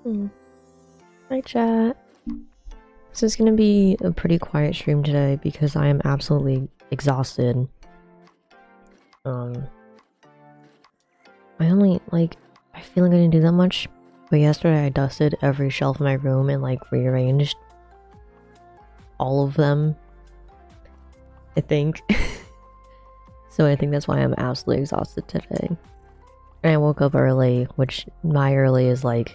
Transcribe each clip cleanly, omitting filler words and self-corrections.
Hi chat. This is gonna be a pretty quiet stream today because I am absolutely exhausted. I feel like I didn't do that much, but yesterday I dusted every shelf in my room and like rearranged all of them, I think. So I think that's why I'm absolutely exhausted today. And I woke up early, which my early is like...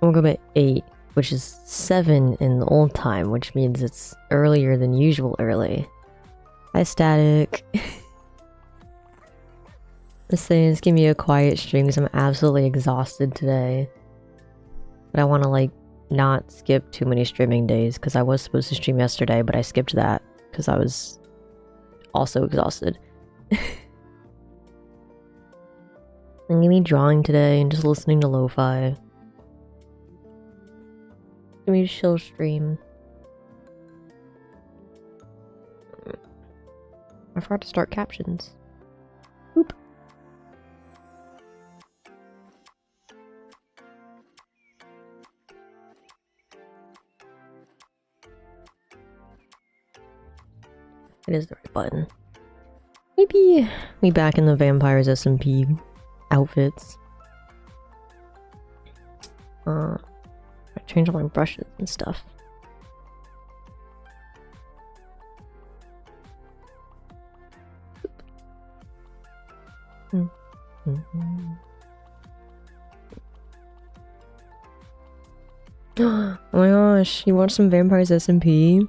I woke up at 8, which is 7 in the old time, which means it's earlier than usual early. Hi, Static. This thing is gonna be a quiet stream because I'm absolutely exhausted today. But I want to, like, not skip too many streaming days because I was supposed to stream yesterday, but I skipped that because I was also exhausted. I'm gonna be drawing today and just listening to lo-fi. Give me a chill stream. I forgot to start captions. Oop. It is the right button. Maybe me back in the Vampires SMP outfits. I changed all my brushes and stuff. Oh my gosh, you watched some Vampires SMP?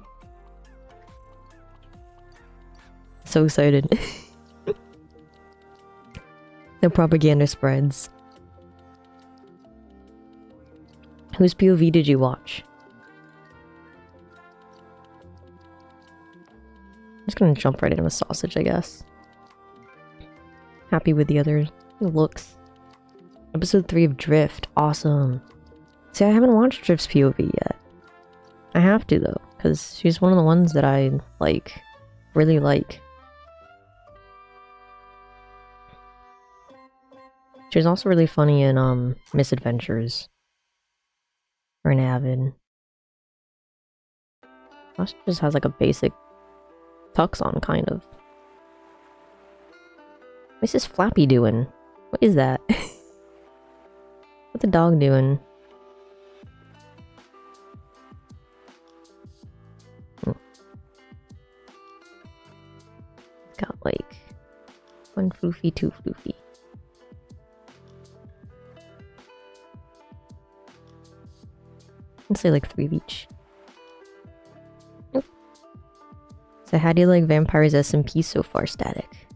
So excited. The propaganda spreads. Whose POV did you watch? I'm just gonna jump right into a sausage, I guess. Happy with the other looks. Episode 3 of Drift. Awesome. See, I haven't watched Drift's POV yet. I have to, though, because she's one of the ones that I, like, really like. She's also really funny in, Misadventures. Or an Avid. She just has, like, a basic tux on, kind of. What's this Flappy doing? What is that? What's the dog doing? It's got like 1 floofy, 2 floofy. Let's say like 3 of each. Nope. So how do you like Vampires SMP so far, Static?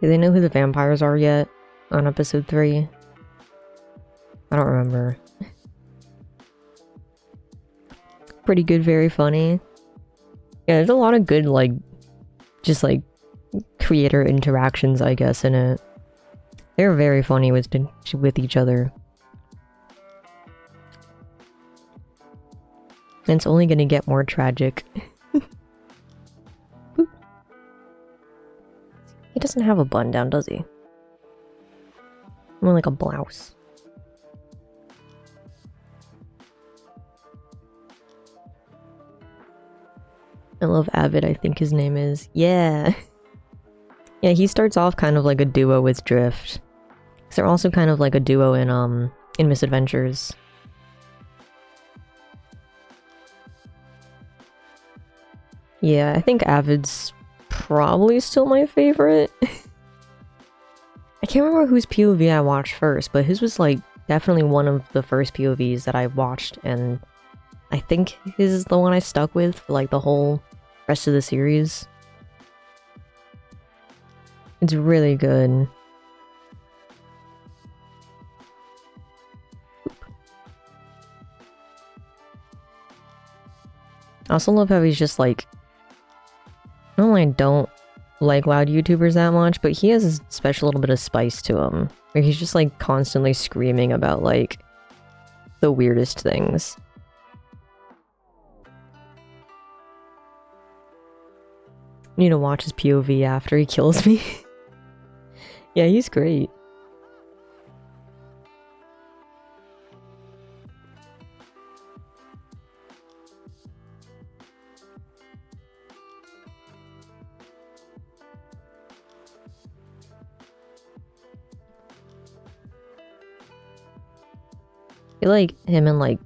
Do they know who the vampires are yet on episode 3? I don't remember. Pretty good, very funny. Yeah, there's a lot of good, like, just like creator interactions, I guess, in it. They're very funny with each other. And it's only gonna get more tragic. He doesn't have a button down, does he? More like a blouse. I love Avid, I think his name is. Yeah! Yeah, he starts off kind of like a duo with Drift. Because they're also kind of like a duo in Misadventures. Yeah, I think Avid's probably still my favorite. I can't remember whose POV I watched first, but his was like definitely one of the first POVs that I watched, and I think his is the one I stuck with for like the whole rest of the series. It's really good. I also love how he's just like... Not only I don't like loud YouTubers that much, but he has a special little bit of spice to him. Where he's just like constantly screaming about like the weirdest things. Need to watch his POV after he kills me. Yeah, he's great. I feel like him and like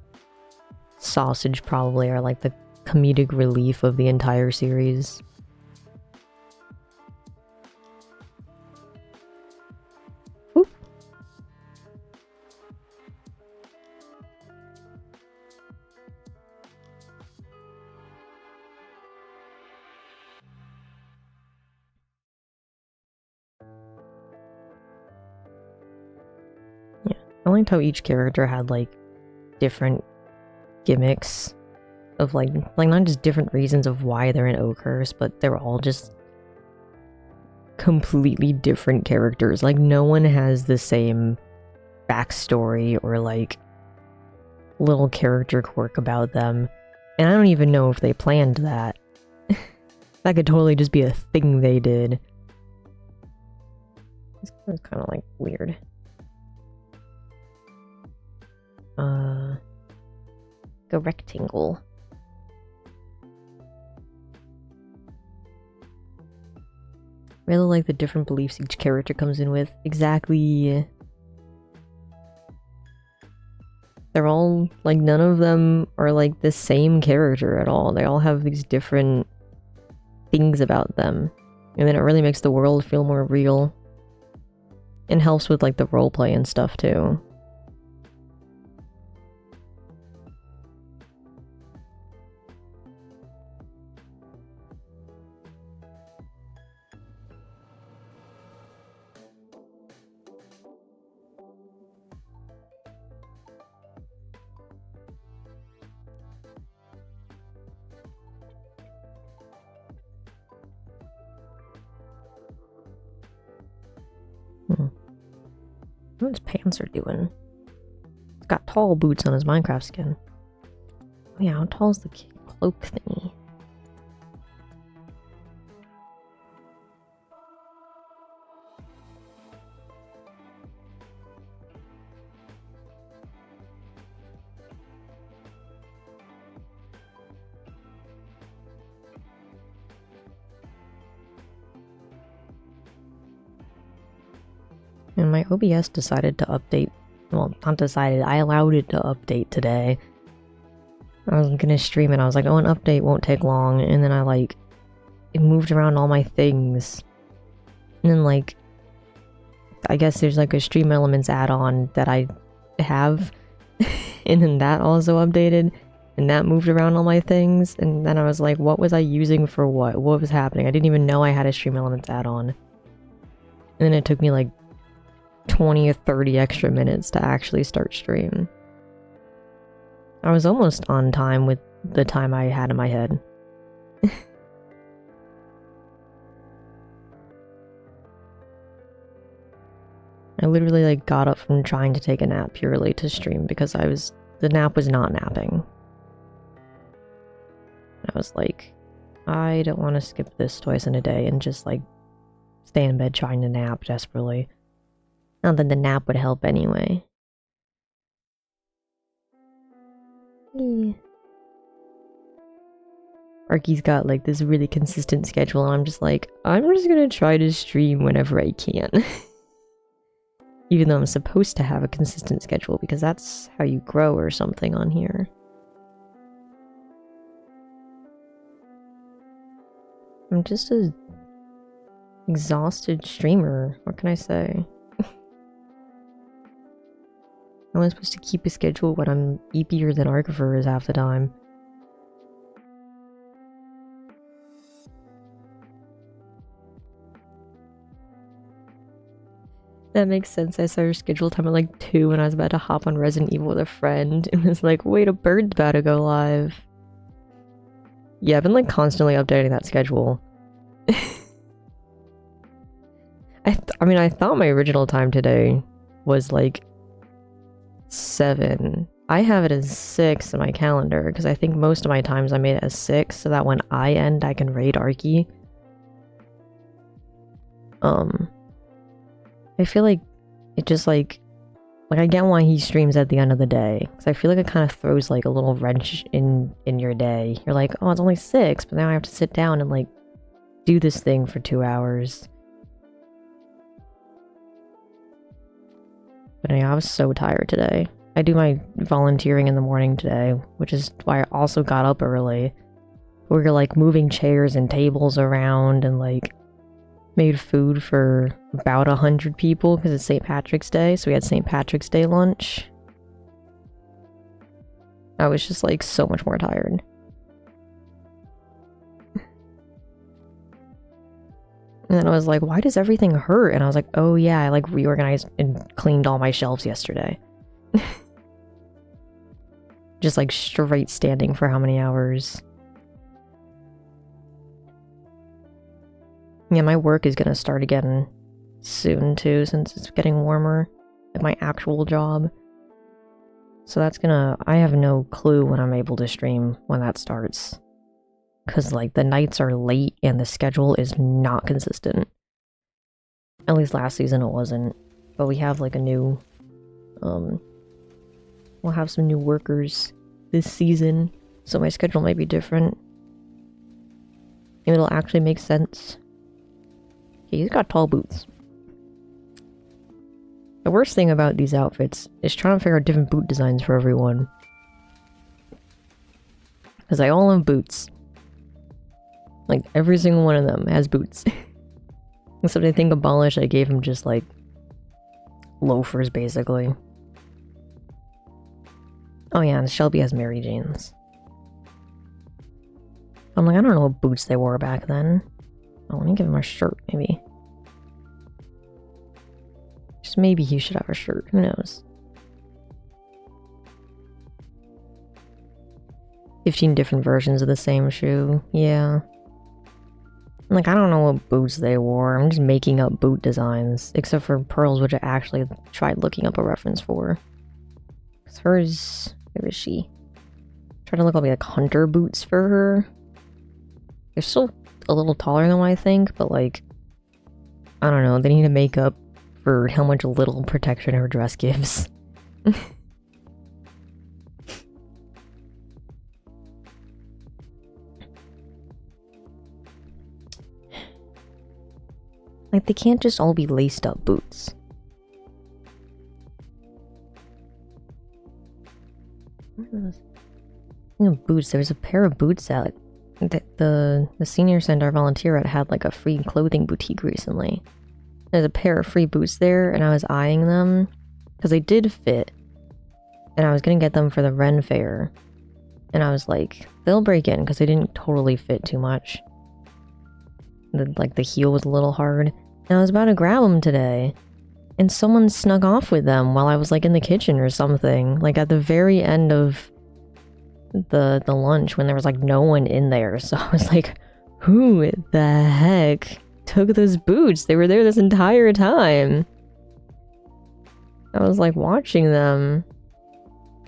Sausage probably are like the comedic relief of the entire series. Oop. Yeah, I liked how each character had like different gimmicks of like not just different reasons of why they're in Oakhurst, but they're all just completely different characters. Like no one has the same backstory or like little character quirk about them, and I don't even know if they planned that. That could totally just be a thing they did. This was kind of like weird. A rectangle. Really like the different beliefs each character comes in with. Exactly. They're all, like, none of them are, like, the same character at all. They all have these different things about them. And then it really makes the world feel more real. And helps with, like, the roleplay and stuff, too. What his pants are doing? He's got tall boots on his Minecraft skin. Oh yeah, how tall is the cloak thingy? And my OBS decided to update. Well, not decided, I allowed it to update today. I was gonna stream it, I was like, oh, an update won't take long, and then I like, it moved around all my things. And then like, I guess there's like a Stream Elements add-on that I have, and then that also updated, and that moved around all my things, and then I was like, what was I using for what? What was happening? I didn't even know I had a Stream Elements add-on. And then it took me like 20 or 30 extra minutes to actually start stream. I was almost on time with the time I had in my head. I literally like got up from trying to take a nap purely to stream because the nap was not napping. I was like, I don't want to skip this twice in a day and just like stay in bed trying to nap desperately. Not that the nap would help anyway. Yeah. Arky's got like this really consistent schedule, and I'm just like, I'm just gonna try to stream whenever I can. Even though I'm supposed to have a consistent schedule, because that's how you grow or something on here. I'm just a exhausted streamer, what can I say? How am I supposed to keep a schedule when I'm epier than Archiver half the time? That makes sense. I saw your schedule time at like 2 when I was about to hop on Resident Evil with a friend, and was like, wait, a bird's about to go live. Yeah, I've been like constantly updating that schedule. I mean, I thought my original time today was like 7. I have it as 6 in my calendar because I think most of my times I made it as 6 so that when I end I can raid Arky. I feel like it just like I get why he streams at the end of the day, because I feel like it kind of throws like a little wrench in your day. You're like, oh, it's only 6, but now I have to sit down and like do this thing for 2 hours. But anyway, I was so tired today. I do my volunteering in the morning today, which is why I also got up early. We were like moving chairs and tables around and like made food for about 100 people because it's St. Patrick's Day, so we had St. Patrick's Day lunch. I was just like so much more tired. And then I was like, why does everything hurt? And I was like, oh yeah, I like reorganized and cleaned all my shelves yesterday. Just like straight standing for how many hours? Yeah, my work is gonna start again soon too, since it's getting warmer at my actual job. So that's gonna... I have no clue when I'm able to stream when that starts. Because, like, the nights are late and the schedule is not consistent. At least last season it wasn't. But we have, like, a new... we'll have some new workers this season, so my schedule might be different. Maybe it'll actually make sense. Okay, he's got tall boots. The worst thing about these outfits is trying to figure out different boot designs for everyone. Because they all have boots. Like, every single one of them has boots. Except I think Abolish, I gave him just, like, loafers, basically. Oh yeah, and Shelby has Mary Jane's. I'm like, I don't know what boots they wore back then. Oh, let me give him a shirt, maybe. Just maybe he should have a shirt, who knows? 15 different versions of the same shoe, yeah. Like, I don't know what boots they wore. I'm just making up boot designs. Except for Pearl's, which I actually tried looking up a reference for. Because hers... Where is she? Trying to look up like hunter boots for her. They're still a little taller than what I think, but like... I don't know, they need to make up for how much little protection her dress gives. Like, they can't just all be laced up boots. Speaking of boots, there was a pair of boots that the senior center volunteer had like a free clothing boutique recently. There's a pair of free boots there, and I was eyeing them because they did fit, and I was gonna get them for the Ren Fair, and I was like, they'll break in because they didn't totally fit too much. The heel was a little hard, and I was about to grab them today, and someone snuck off with them while I was like in the kitchen or something, like at the very end of the lunch when there was like no one in there. So I was like, who the heck took those boots? They were there this entire time. I was like watching them,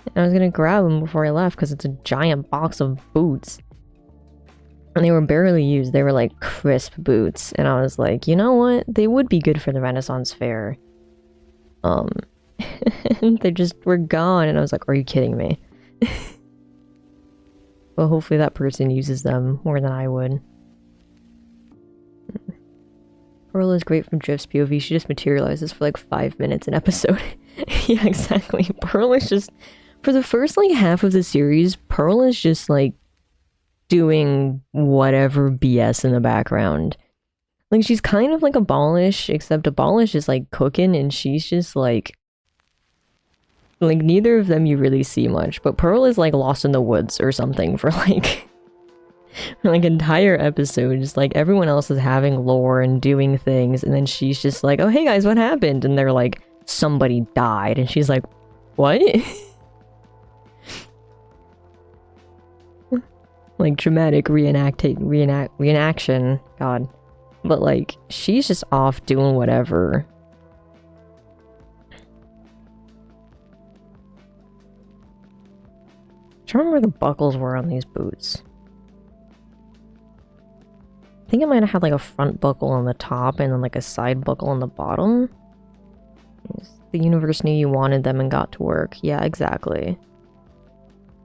and I was gonna grab them before I left because it's a giant box of boots. And they were barely used. They were like crisp boots. And I was like, you know what? They would be good for the Renaissance Fair. They just were gone. And I was like, are you kidding me? Well, hopefully that person uses them more than I would. Pearl is great from Drift's POV. She just materializes for like 5 minutes an episode. Yeah, exactly. Pearl is just... For the first like half of the series, Pearl is just like doing whatever BS in the background. Like, she's kind of like Abolish, except Abolish is like cooking and she's just like neither of them you really see much, but Pearl is like lost in the woods or something for like entire episodes. Like, everyone else is having lore and doing things, and then she's just like, oh hey guys, what happened? And they're like, somebody died, and she's like, what? Like, dramatic reenaction. God. But, like, she's just off doing whatever. I'm trying to remember where the buckles were on these boots. I think it might have had like a front buckle on the top and then like a side buckle on the bottom. The universe knew you wanted them and got to work. Yeah, exactly.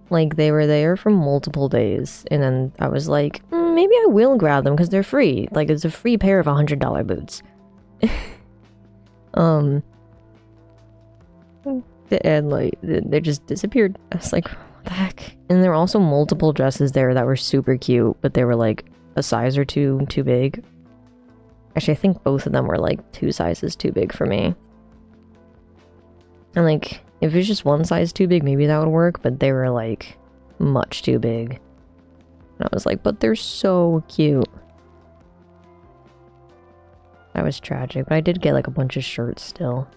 Like, they were there for multiple days, and then I was like, maybe I will grab them because they're free. Like, it's a free pair of $100 boots. And like, they just disappeared. I was like, what the heck? And there were also multiple dresses there that were super cute, but they were like a size or two too big. Actually, I think both of them were like 2 sizes too big for me. And like, if it was just 1 size too big, maybe that would work, but they were like much too big. And I was like, but they're so cute. That was tragic, but I did get like a bunch of shirts still.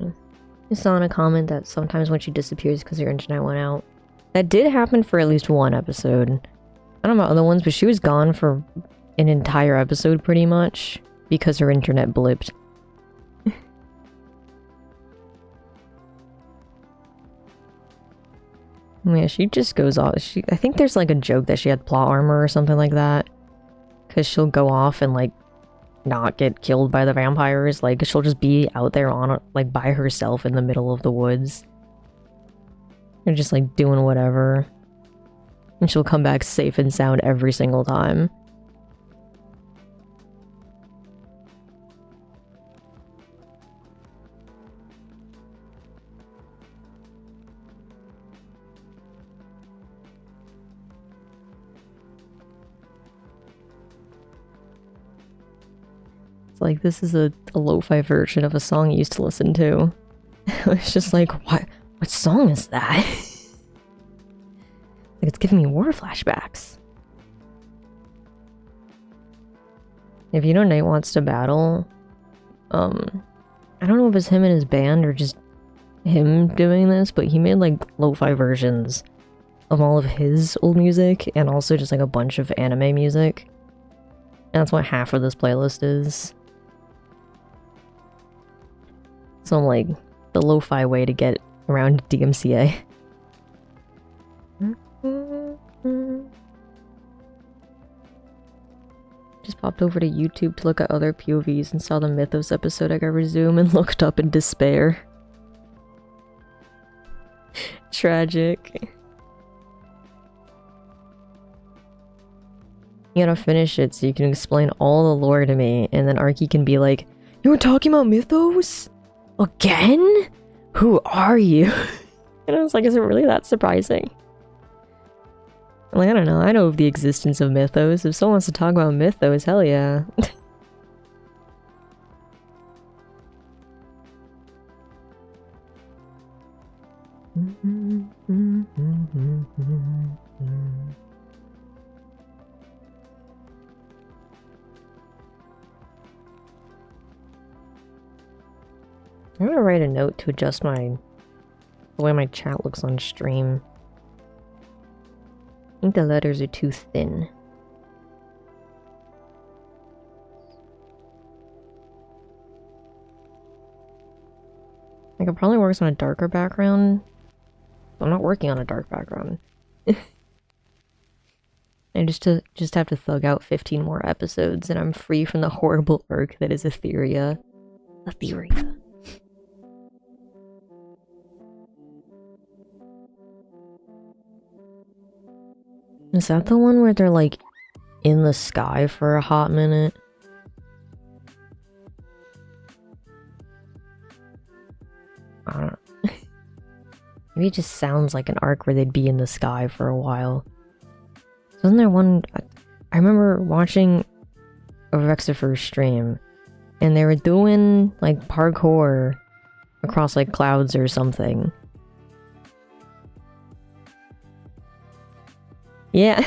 I saw in a comment that sometimes when she disappears because her internet went out. That did happen for at least 1 episode. I don't know about other ones, but she was gone for an entire episode pretty much because her internet blipped. Yeah, she just goes off. I think there's like a joke that she had plot armor or something like that. Because she'll go off and like not get killed by the vampires. Like, she'll just be out there on like by herself in the middle of the woods. And just like doing whatever. And she'll come back safe and sound every single time. Like, this is a lo-fi version of a song you used to listen to. It's just like, what song is that? Like, it's giving me war flashbacks. If you know Night Wants to Battle, I don't know if it's him and his band or just him doing this, but he made like lo-fi versions of all of his old music and also just like a bunch of anime music. And that's what half of this playlist is. So I'm like, the lo-fi way to get around DMCA. Just popped over to YouTube to look at other POVs and saw the Mythos episode. I got resume and looked up in despair. Tragic. You gotta finish it so you can explain all the lore to me, and then Arky can be like, "You were talking about Mythos? Again? Who are you?" And I was like, is it really that surprising? Like, I don't know. I know of the existence of Mythos. If someone wants to talk about Mythos, hell yeah. I'm gonna write a note to adjust the way my chat looks on stream. I think the letters are too thin. I could probably work on a darker background. I'm not working on a dark background. I just have to thug out 15 more episodes and I'm free from the horrible arc that is Etheria. Etheria. Is that the one where they're like in the sky for a hot minute? I don't know. Maybe it just sounds like an arc where they'd be in the sky for a while. Wasn't there one... I remember watching a Rexifer stream and they were doing like parkour across like clouds or something. Yeah.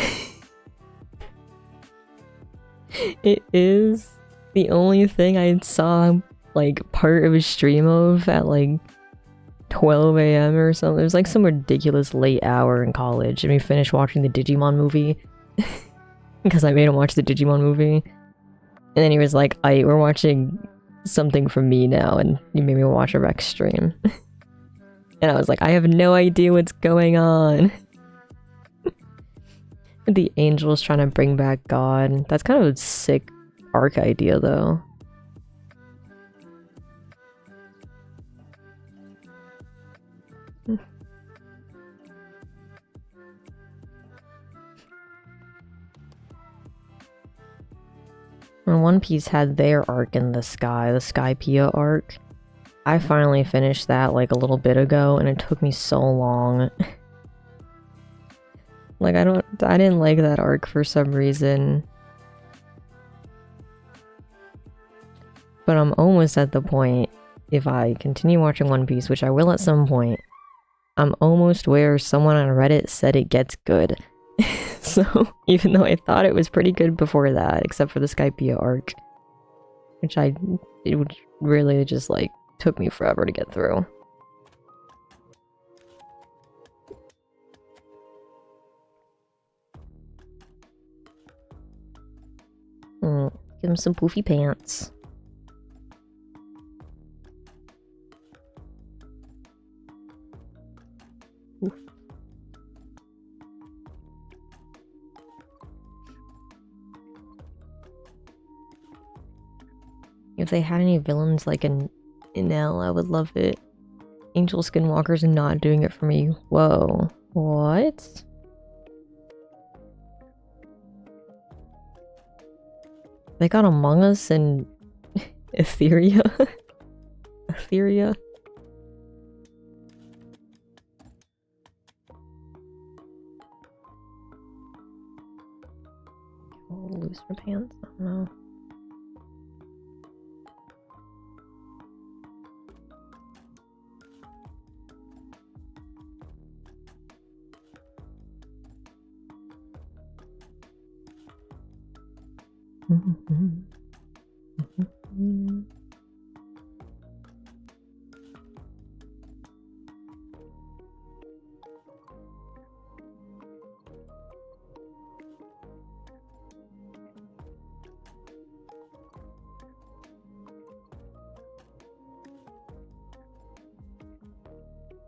It is the only thing I saw like part of a stream of at like 12 a.m. or something. It was like some ridiculous late hour in college and we finished watching the Digimon movie. Because I made him watch the Digimon movie. And then he was like, "Aight, we're watching something from me now," and he made me watch a Rex stream. And I was like, I have no idea what's going on. The angels trying to bring back God. That's kind of a sick arc idea, though. When One Piece had their arc in the Skypiea arc, I finally finished that like a little bit ago, and it took me so long. Like, I didn't like that arc for some reason. But I'm almost at the point, if I continue watching One Piece, which I will at some point, I'm almost where someone on Reddit said it gets good. So, even though I thought it was pretty good before that, except for the Skypiea arc, which it really just, like, took me forever to get through. Give him some poofy pants. Oof. If they had any villains like in L, I would love it. Angel Skinwalker's not doing it for me. Whoa. What? They got Among Us and Etheria? Etheria? Oh, looser pants? I don't know.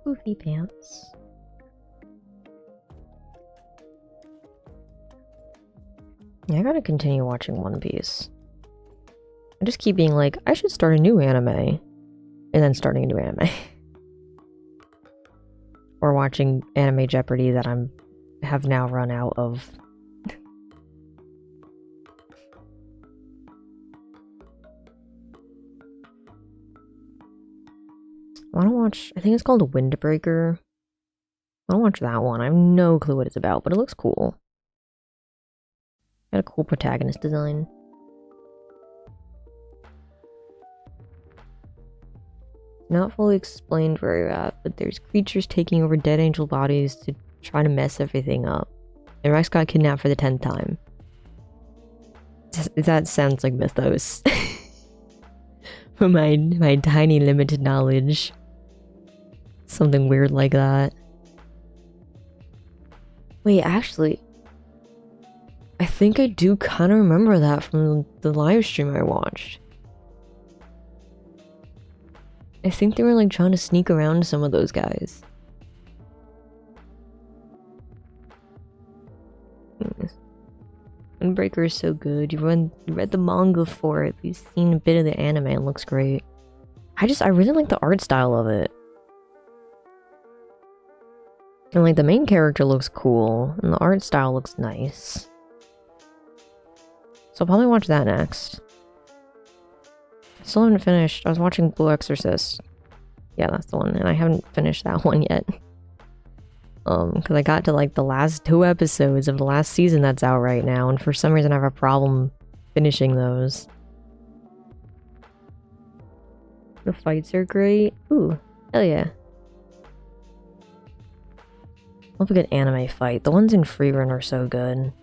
Poofy pants. Yeah, I gotta continue watching One Piece. I just keep being like, I should start a new anime. And then starting a new anime. Or watching Anime Jeopardy that have now run out of. I wanna watch, I think it's called Windbreaker. I wanna watch that one. I have no clue what it's about, but it looks cool. Got a cool protagonist design. Not fully explained where you're at, but there's creatures taking over dead angel bodies to try to mess everything up. And Rex got kidnapped for the 10th time. That sounds like mythos. From my tiny limited knowledge. Something weird like that. Wait, actually, I think I do kind of remember that from the live stream I watched. I think they were like trying to sneak around some of those guys. Windbreaker is so good. You read the manga for it. You've seen a bit of the anime. It looks great. I really like the art style of it. And like the main character looks cool, and the art style looks nice. So I'll probably watch that next. I still haven't finished. I was watching Blue Exorcist. Yeah, that's the one, and I haven't finished that one yet. Because I got to like the last 2 episodes of the last season that's out right now, and for some reason I have a problem finishing those. The fights are great. Ooh, hell yeah. Love a good anime fight. The ones in Freerun are so good.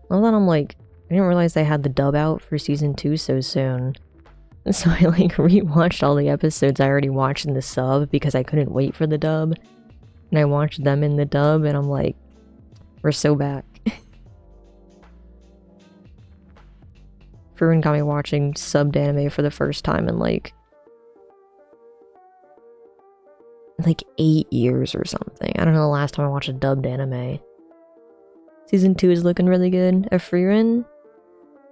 Well, then I'm like, I didn't realize they had the dub out for season 2 so soon. So I like rewatched all the episodes I already watched in the sub because I couldn't wait for the dub. And I watched them in the dub and I'm like, we're so back. Fruin got me watching subbed anime for the first time in like like 8 years or something. I don't know the last time I watched a dubbed anime. Season 2 is looking really good. A Frieren,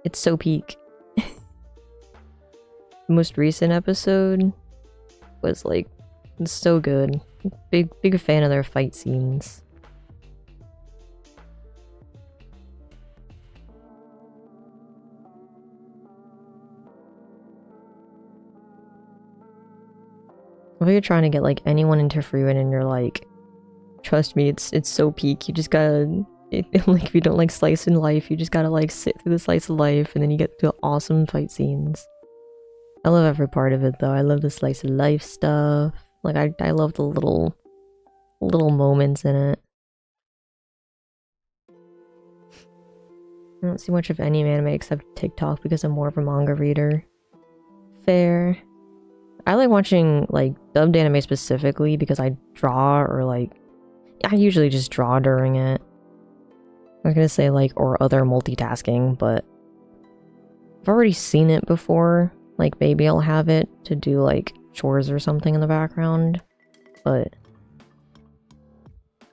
it's so peak. The most recent episode was like so good. Big fan of their fight scenes. If you're trying to get like anyone into Frieren and you're like, trust me, it's so peak. You just gotta like if you don't like slice in life, you just gotta like sit through the slice of life and then you get to awesome fight scenes. I love every part of it though. I love the slice of life stuff. Like I love the little moments in it. I don't see much of any anime except TikTok because I'm more of a manga reader. Fair. I like watching like dubbed anime specifically because I draw or like I usually just draw during it. I was gonna say like or other multitasking, but I've already seen it before. Like maybe I'll have it to do like chores or something in the background, but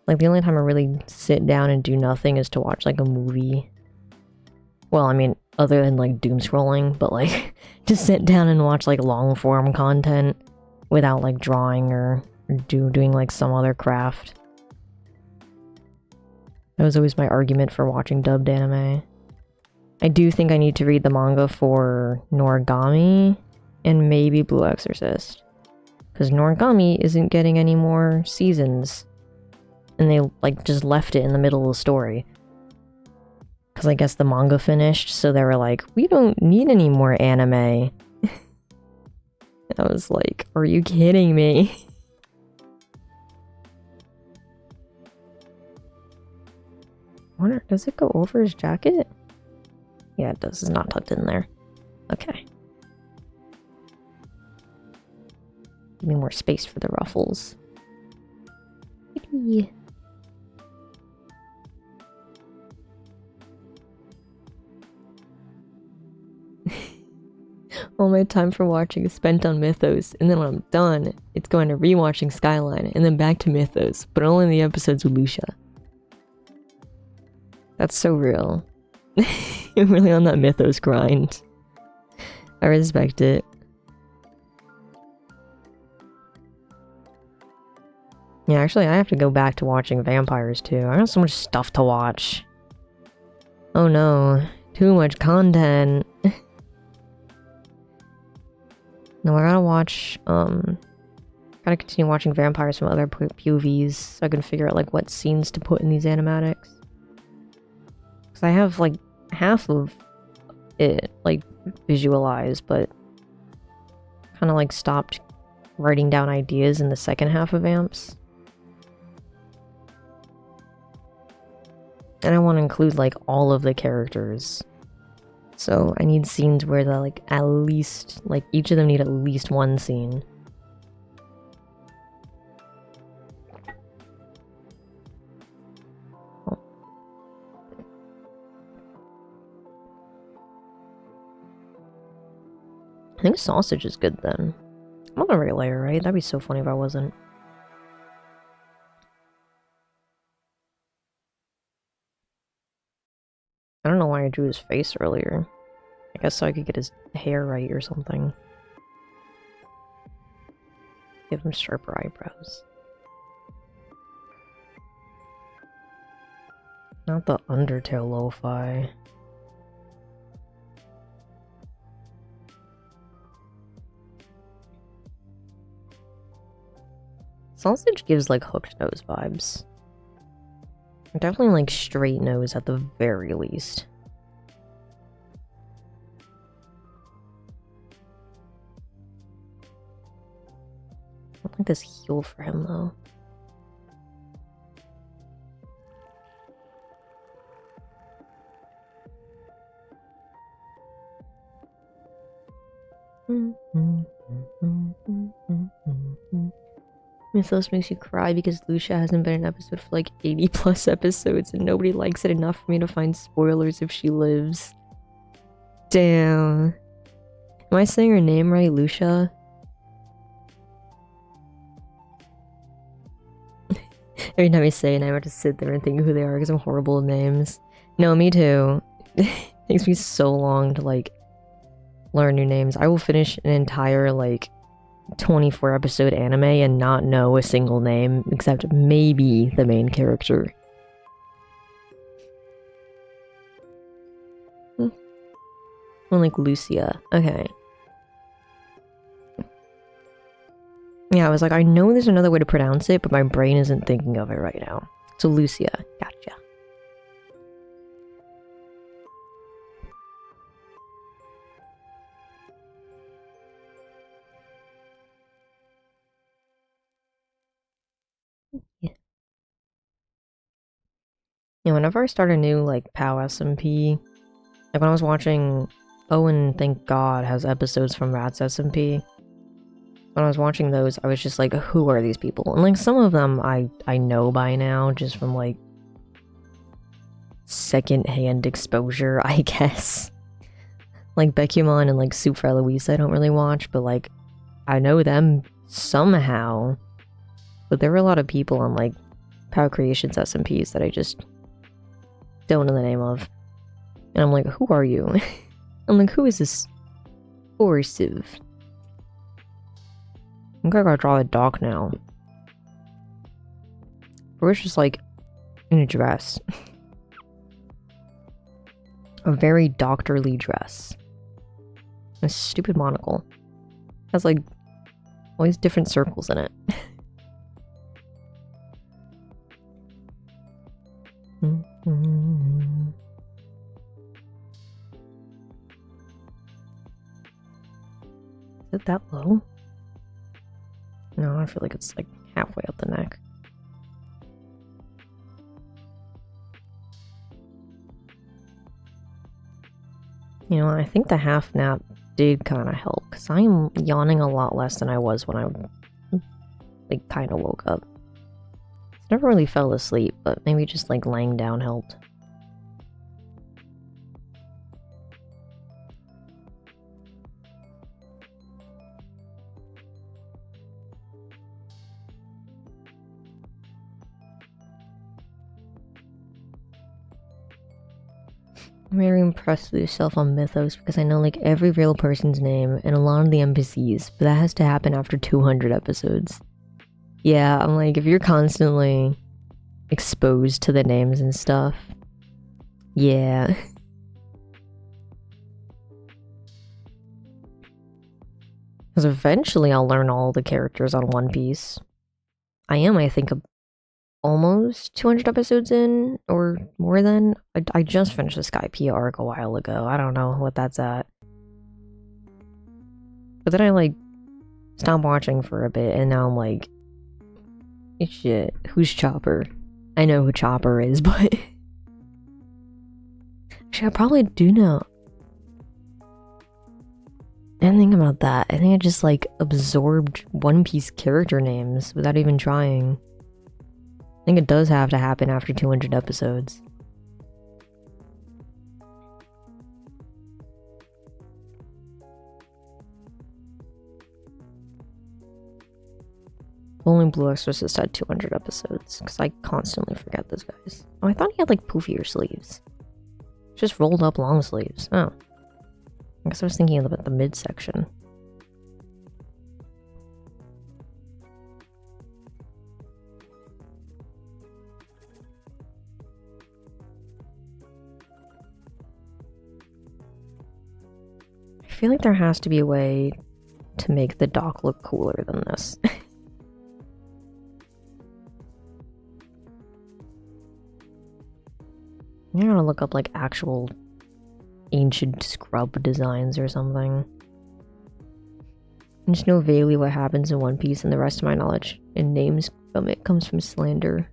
like the only time I really sit down and do nothing is to watch like a movie. Well, I mean, other than like doom scrolling, but like just sit down and watch like long form content without like drawing or doing like some other craft. That was always my argument for watching dubbed anime. I do think I need to read the manga for Noragami and maybe Blue Exorcist. Because Noragami isn't getting any more seasons. And they like just left it in the middle of the story. Because I guess the manga finished, so they were like, we don't need any more anime. I was like, are you kidding me? Wonder, does it go over his jacket? Yeah, it does. It's not tucked in there. Okay. Give me more space for the ruffles. Yippee. All my time for watching is spent on Mythos, and then when I'm done, it's going to rewatching Skyline, and then back to Mythos, but only in the episodes with Lucia. That's so real. You're really on that Mythos grind. I respect it. Yeah, actually, I have to go back to watching Vampires too. I got so much stuff to watch. Oh no, too much content. No, I gotta watch, gotta continue watching Vampires from other POVs so I can figure out, like, what scenes to put in these animatics. Because I have, like, half of it, like, visualized, but kind of, like, stopped writing down ideas in the second half of Amps. And I want to include, like, all of the characters. So I need scenes where they're like at least, like each of them need at least one scene. Oh. I think sausage is good then. I'm on the right layer, right? That'd be so funny if I wasn't. I don't know why I drew his face earlier. I guess so I could get his hair right or something. Give him sharper eyebrows. Not the Undertale lo-fi. Sausage gives like hooked nose vibes. Definitely like straight nose at the very least. I don't like this heel for him though. Mythos makes you cry because Lucia hasn't been in an episode for like 80 plus episodes and nobody likes it enough for me to find spoilers if she lives. Damn. Am I saying her name right, Lucia? Every time I say a name, I just sit there and think who they are because I'm horrible with names. No, me too. It takes me so long to, like, learn new names. I will finish an entire, like, 24 episode anime and not know a single name except maybe the main character. One like Lucia. Okay. Yeah, I was like, I know there's another way to pronounce it, but my brain isn't thinking of it right now. So Lucia. Gotcha. Yeah. Yeah, whenever I start a new, like, POW SMP, like when I was watching... Owen, thank God, has episodes from Rats SMP. When I was watching those, I was just like, who are these people? And, like, some of them I know by now, just from, like, second-hand exposure, I guess. Like, Bekumon and, like, Soup for Eloise I don't really watch, but, like, I know them somehow. But there were a lot of people on, like, POW Creations SMPs that I just don't know the name of. And I'm like, who are you? I'm like, who is this Orsiv? I think I gotta draw a dog now. Or it's just like in a dress. A very doctorly dress. A stupid monocle. Has like all these different circles in it. Is it that low? No, I feel like it's like halfway up the neck. You know, I think the half nap did kind of help, because I'm yawning a lot less than I was when I, like, kind of woke up. I never really fell asleep, but maybe just, like, laying down helped. I'm very impressed with yourself on Mythos because I know like every real person's name and a lot of the NPCs, but that has to happen after 200 episodes. Yeah, I'm like, if you're constantly exposed to the names and stuff, yeah. Because eventually I'll learn all the characters on One Piece. I think, almost 200 episodes in, or more than. I just finished the Skypiea arc a while ago. I don't know what that's at. But then I, like, stopped watching for a bit, and now I'm like, shit, who's Chopper? I know who Chopper is, but... Actually, I probably do know. I didn't think about that. I think I just, like, absorbed One Piece character names without even trying. I think it does have to happen after 200 episodes. Only Blue Exorcist had 200 episodes, because I constantly forget those guys. Oh, I thought he had, like, poofier sleeves. Just rolled up long sleeves. Oh. I guess I was thinking about the midsection. I feel like there has to be a way to make the dock look cooler than this. I'm gonna look up like actual ancient scrub designs or something. I just know vaguely what happens in One Piece, and the rest of my knowledge and names from it comes from slander.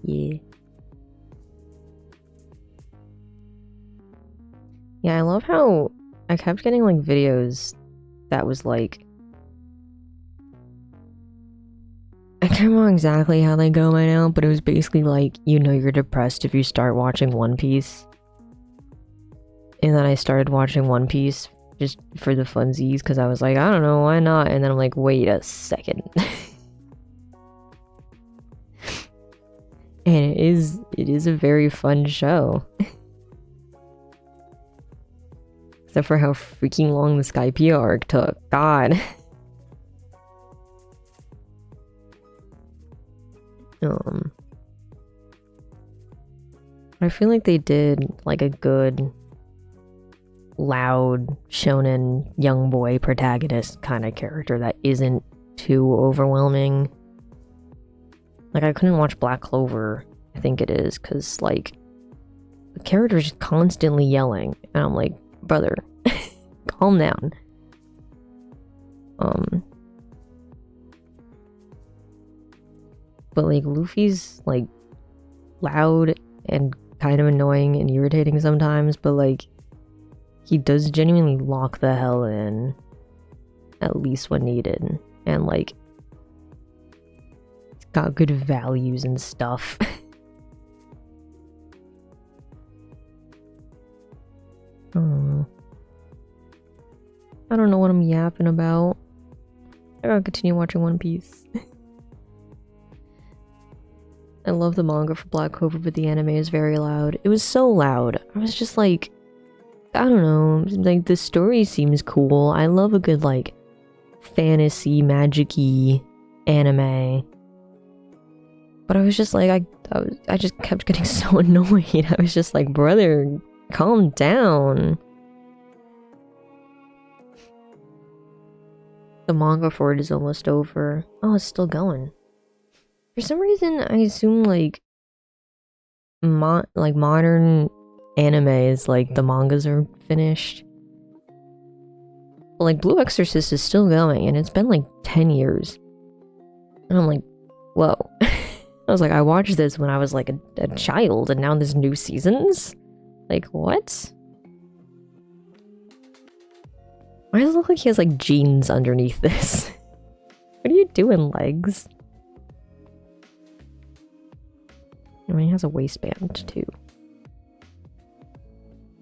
Yeah. Yeah, I love how I kept getting like videos that was like, I can't remember exactly how they go by now, but it was basically like, you know you're depressed if you start watching One Piece. And then I started watching One Piece just for the funsies, because I was like, I don't know, why not? And then I'm like, wait a second. And it is a very fun show. Except for how freaking long the Skypiea arc took. God. I feel like they did like a good loud shonen young boy protagonist kind of character that isn't too overwhelming. Like, I couldn't watch Black Clover, I think it is, because like the character's just constantly yelling and I'm like, brother, calm down. But like Luffy's like loud and kind of annoying and irritating sometimes, but like he does genuinely lock the hell in, at least when needed, and like he's got good values and stuff. I don't know what I'm yapping about. I gotta continue watching One Piece. I love the manga for Black Clover, but the anime is very loud. It was so loud. I was just like, I don't know, like the story seems cool. I love a good like fantasy, magic-y anime. But I was just like, I just kept getting so annoyed. I was just like, brother, calm down. The manga for it is almost over. Oh, it's still going. For some reason, I assume like modern anime is like the mangas are finished. But like Blue Exorcist is still going, and it's been like 10 years. And I'm like, whoa. I was like, I watched this when I was like a child, and now there's new seasons? Like, what? Why does it look like he has like jeans underneath this? What are you doing, legs? I mean, he has a waistband too.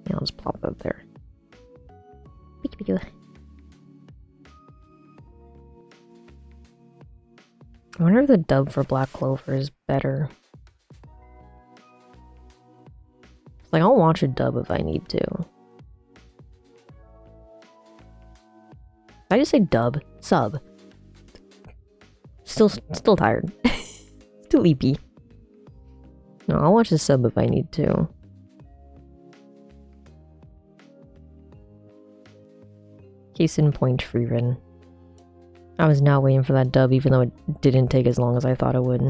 Yeah, I'll just plop it up there. I wonder if the dub for Black Clover is better. Like, I'll watch a dub if I need to. I just say dub, sub. Still tired. Still sleepy. No, I'll watch the sub if I need to. Case in point, Freerin. I was not waiting for that dub, even though it didn't take as long as I thought it would.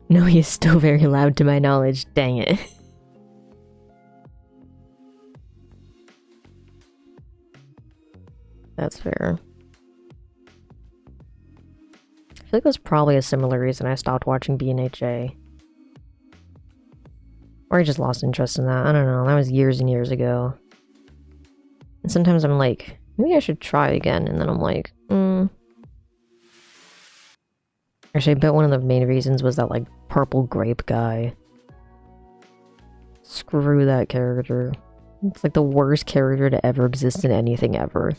No, he is still very loud to my knowledge. Dang it. That's fair. I feel like that's probably a similar reason I stopped watching BNHA. Or I just lost interest in that. I don't know. That was years and years ago. And sometimes I'm like, maybe I should try again. And then I'm like, Actually, I bet one of the main reasons was that, like, purple grape guy. Screw that character. It's like the worst character to ever exist in anything ever.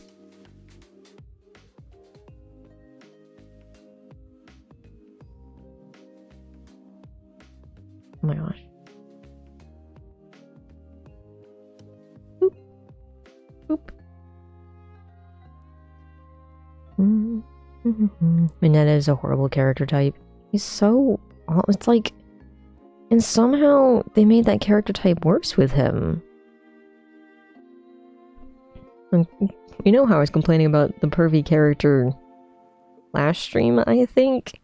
Oh my gosh. Boop. Boop. Mineta is a horrible character type. He's so... It's like... And somehow they made that character type worse with him. You know how I was complaining about the pervy character last stream, I think?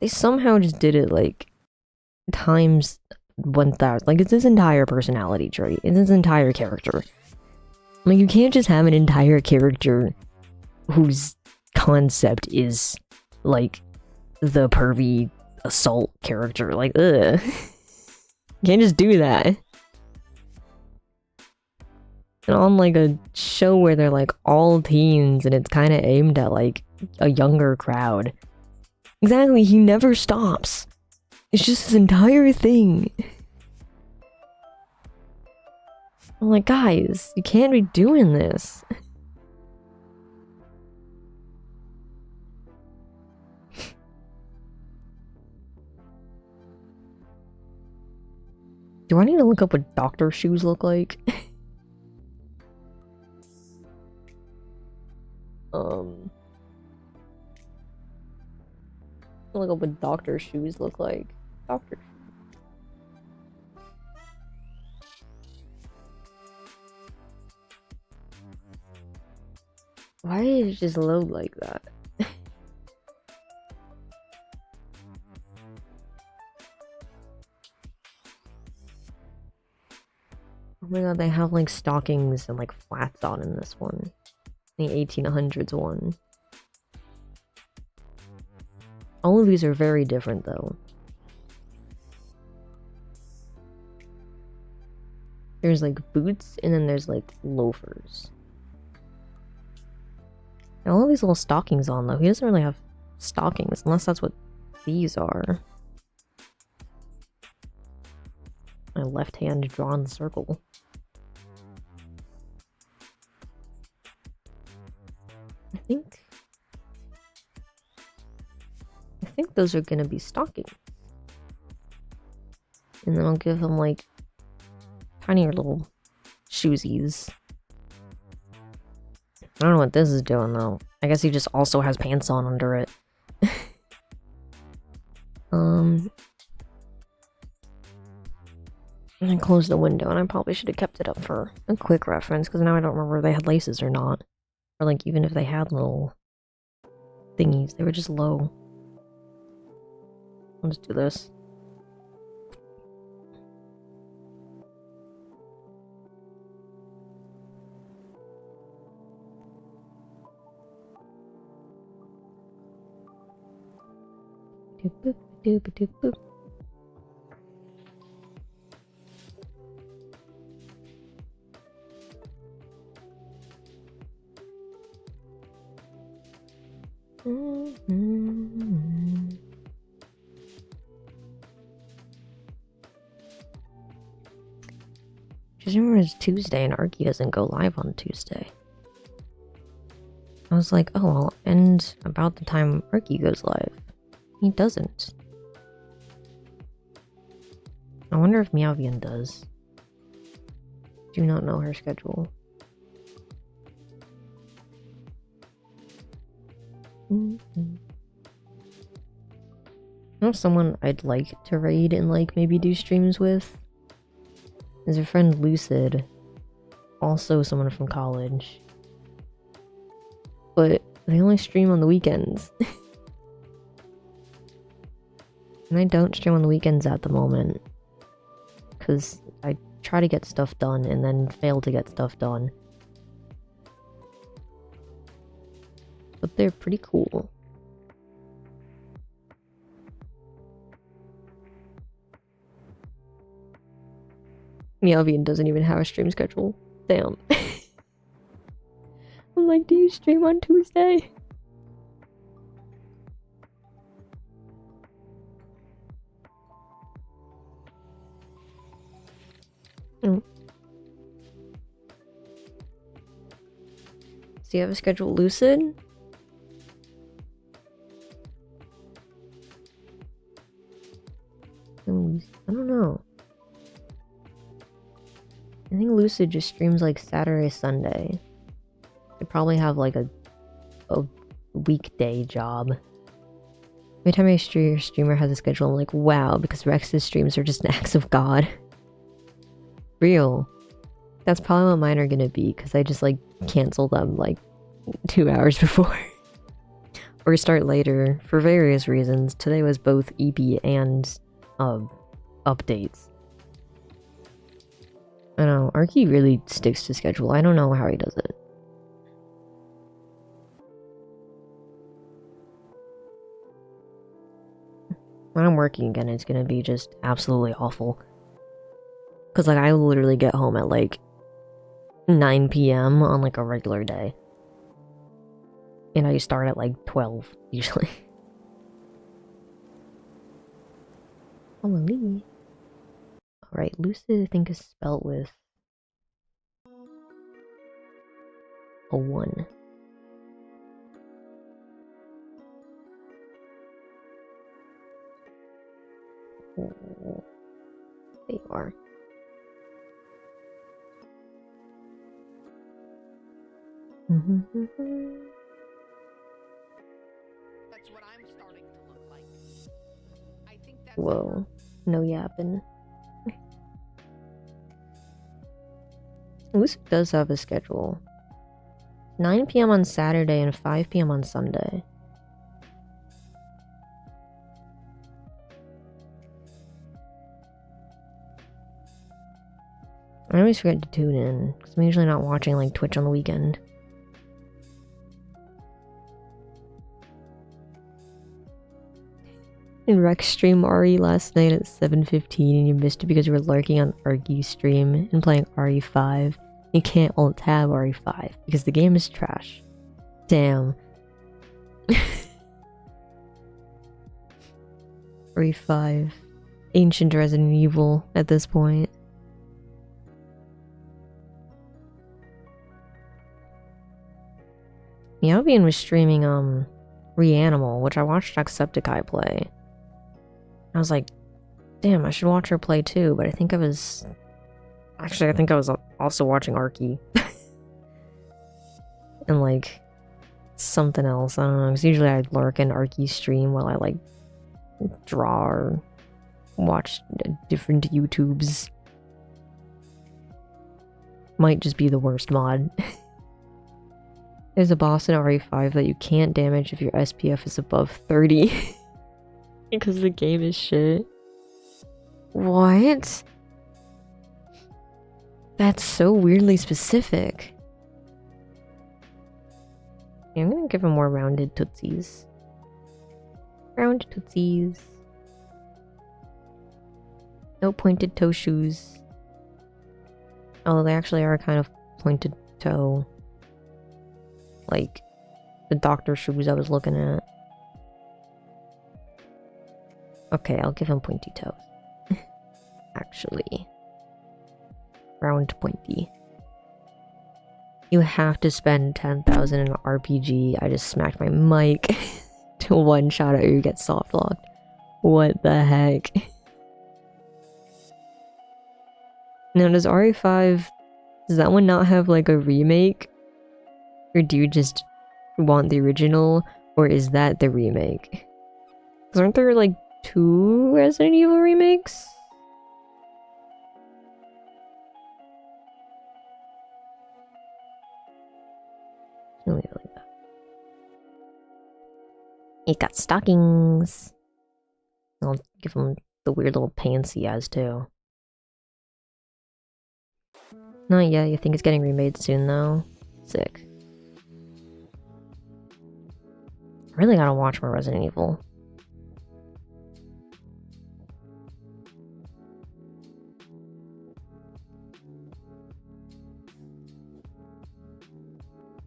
They somehow just did it, like, times 1,000. Like, it's his entire personality trait. It's his entire character. Like, you can't just have an entire character whose concept is, like, the pervy assault character. Like, ugh. You can't just do that. And on, like, a show where they're, like, all teens and it's kind of aimed at, like, a younger crowd. Exactly, he never stops. It's just his entire thing. I'm like, guys, you can't be doing this. Do I need to look up what doctor shoes look like? Look up what doctor shoes look like. Doctor. Why did it just load like that? Oh my god, they have like stockings and like flats on in this one. The 1800s one. All of these are very different though. There's like boots and then there's like loafers. And all of these little stockings on though. He doesn't really have stockings unless that's what these are. My left hand drawn circle. I think those are gonna be stockings. And then I'll give him like tinier little shoesies. I don't know what this is doing though. I guess he just also has pants on under it. And I closed the window and I probably should have kept it up for a quick reference because now I don't remember if they had laces or not. Or like even if they had little thingies, they were just low. I'll just do this. Doop boop doop doop boop. Just remember it's Tuesday and Arky doesn't go live on Tuesday. I was like, oh, I'll end about the time Arky goes live. He doesn't. I wonder if Meowian does. Do not know her schedule. I know someone I'd like to raid and like maybe do streams with is a friend Lucid, also someone from college, but they only stream on the weekends. And I don't stream on the weekends at the moment because I try to get stuff done and then fail to get stuff done. But they're pretty cool. Meowian doesn't even have a stream schedule. Damn. I'm like, do you stream on Tuesday? Mm. Do you have a schedule, Lucid? I don't know. I think Lucid just streams like Saturday, Sunday. They probably have like a weekday job. Every time a streamer has a schedule, I'm like, wow, because Rex's streams are just acts of God. Real. That's probably what mine are gonna be, because I just like cancel them like 2 hours before. Or start later, for various reasons. Today was both EP and updates. I don't know, Arky really sticks to schedule. I don't know how he does it. When I'm working again, it's gonna be just absolutely awful. Cause like I literally get home at like 9 p.m. on like a regular day. And I start at like 12 usually. Holy. Alright, Lucid I think is spelled with a 1. Oh, there you are. That's what I'm starting to look like. I think that's Whoa, no yapping. Lucy does have a schedule. 9 p.m. on Saturday and 5 p.m. on Sunday. I always forget to tune in, because I'm usually not watching like Twitch on the weekend. In Rex stream RE last night at 7:15 and you missed it because you were lurking on Argy's stream and playing RE5. You can't alt tab RE5 because the game is trash. Damn. RE5. Ancient Resident Evil at this point. Yavian was streaming Reanimal, which I watched Jacksepticeye play. I was like, damn, I should watch her play too, but I think I was... Actually, I think I was also watching Arky. And like, something else, I don't know, because usually I'd lurk in Arky's stream while I like, draw or watch different YouTubes. Might just be the worst mod. There's a boss in RE5 that you can't damage if your SPF is above 30. Because the game is shit. What? That's so weirdly specific. Yeah, I'm gonna give him more rounded tootsies. Round tootsies. No pointed toe shoes. Although they actually are kind of pointed toe. Like the doctor shoes I was looking at. Okay, I'll give him pointy toes. Actually. Round pointy. You have to spend 10,000 in an RPG. I just smacked my mic to one shot at you get soft locked. What the heck? Now, does RE5... Does that one not have like a remake? Or do you just want the original? Or is that the remake? Because aren't there like 2 Resident Evil remakes? I'll leave it like that. It got stockings. I'll give him the weird little pants he has too. Not yet, you think it's getting remade soon though? Sick. I really gotta watch more Resident Evil.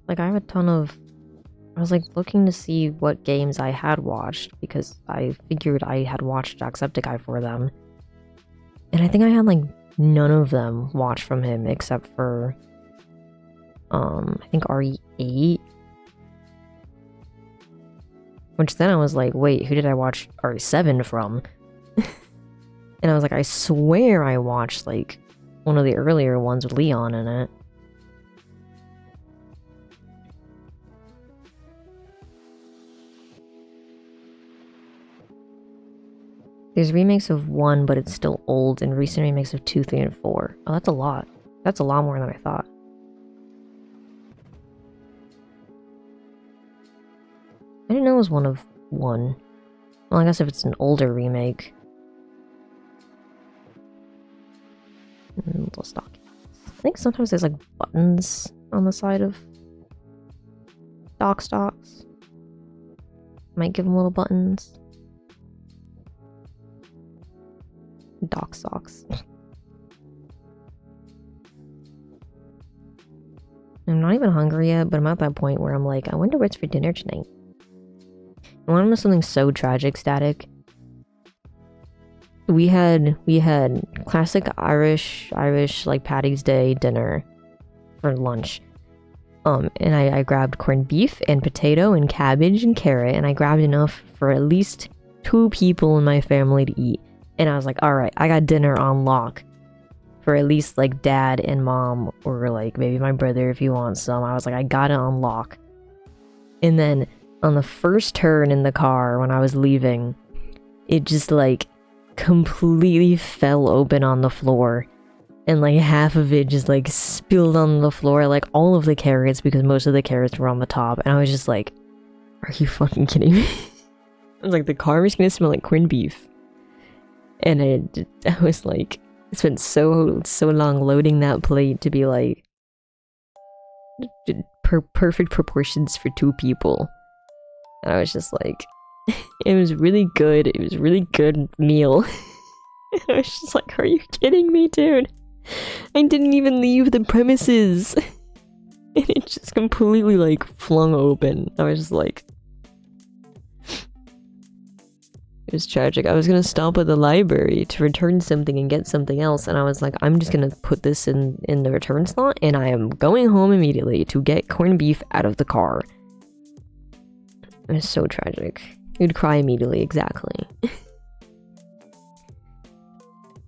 Like, I have a ton of... I was like looking to see what games I had watched because I figured I had watched Jacksepticeye for them. And I think I had like none of them watched from him except for I think RE8. Which then I was like, wait, who did I watch RE7 from? And I was like, I swear I watched like one of the earlier ones with Leon in it. There's remakes of 1, but it's still old, and recent remakes of 2, 3, and 4. Oh, that's a lot. That's a lot more than I thought. I didn't know it was one of 1. Well, I guess if it's an older remake. Little stock. I think sometimes there's like buttons on the side of stocks. Might give them little buttons. Doc socks. I'm not even hungry yet, but I'm at that point where I'm like, I wonder what's for dinner tonight. I want to know something so tragic, Static. We had classic Irish like Paddy's Day dinner for lunch. And I grabbed corned beef and potato and cabbage and carrot, and I grabbed enough for at least 2 people in my family to eat. And I was like, alright, I got dinner on lock for at least like dad and mom, or like maybe my brother if he wants some. I was like, I got it on lock. And then on the first turn in the car when I was leaving, it just like completely fell open on the floor. And like half of it just like spilled on the floor, like all of the carrots, because most of the carrots were on the top. And I was just like, are you fucking kidding me? I was like, the car is gonna smell like corned beef. And I was like, I spent so long loading that plate to be like perfect proportions for 2 people. And I was just like, it was really good. It was a really good meal. And I was just like, are you kidding me, dude? I didn't even leave the premises. And it just completely like flung open. I was just like, it was tragic. I was gonna stop at the library to return something and get something else, and I was like, I'm just gonna put this in the return slot, and I am going home immediately to get corned beef out of the car. It was so tragic. You'd cry immediately, exactly.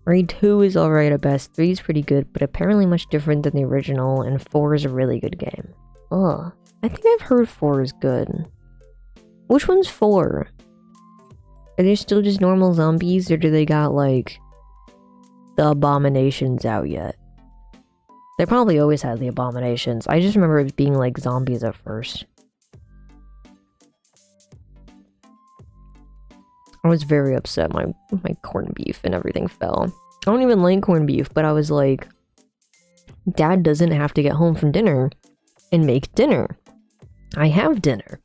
Raid 2 is alright at best, 3 is pretty good, but apparently much different than the original, and 4 is a really good game. Ugh. I think I've heard 4 is good. Which one's 4? Are they still just normal zombies, or do they got, like, the abominations out yet? They probably always had the abominations. I just remember it being, like, zombies at first. I was very upset my corned beef and everything fell. I don't even like corned beef, but I was like, Dad doesn't have to get home from dinner and make dinner. I have dinner.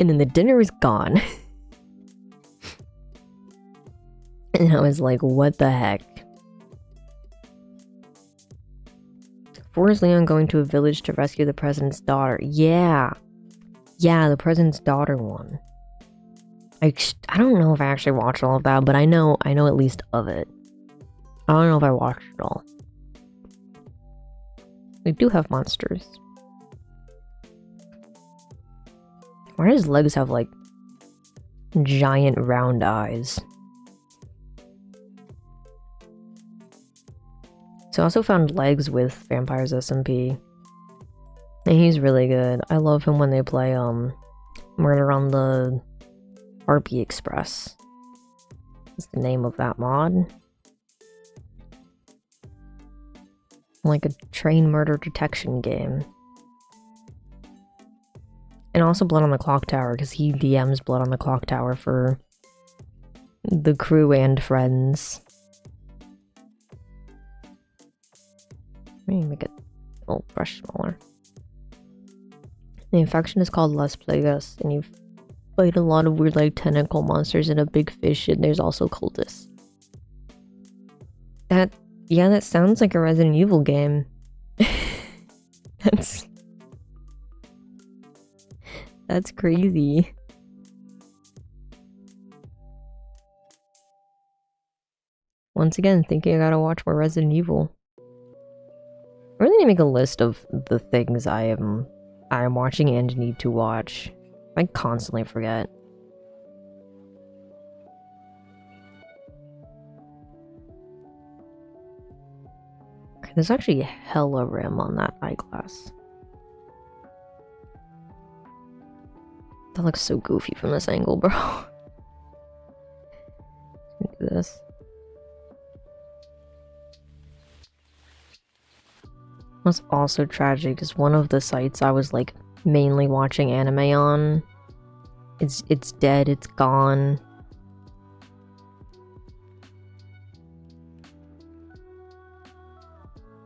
And then the dinner is gone. And I was like, what the heck? 4 is Leon going to a village to rescue the president's daughter. Yeah. Yeah, the president's daughter one. I don't know if I actually watched all of that, but I know at least of it. I don't know if I watched it all. We do have monsters. Why does Legs have, like, giant round eyes? So I also found Legs with Vampires SMP. And he's really good. I love him when they play, Murder on the RP Express. That's the name of that mod. Like a train murder detection game. And also Blood on the Clock Tower, because he DMs Blood on the Clock Tower for the crew and friends. Let me make it a little brush smaller. The infection is called Las Plagas, and you've fight a lot of weird, like, tentacle monsters and a big fish, and there's also cultists. Yeah, that sounds like a Resident Evil game. That's crazy. Once again, thinking I gotta watch more Resident Evil. I really need to make a list of the things I am watching and need to watch. I constantly forget. Okay, there's actually hella rim on that eyeglass. That looks so goofy from this angle, bro. Look at this. What's also tragic is one of the sites I was, like, mainly watching anime on. It's dead, it's gone.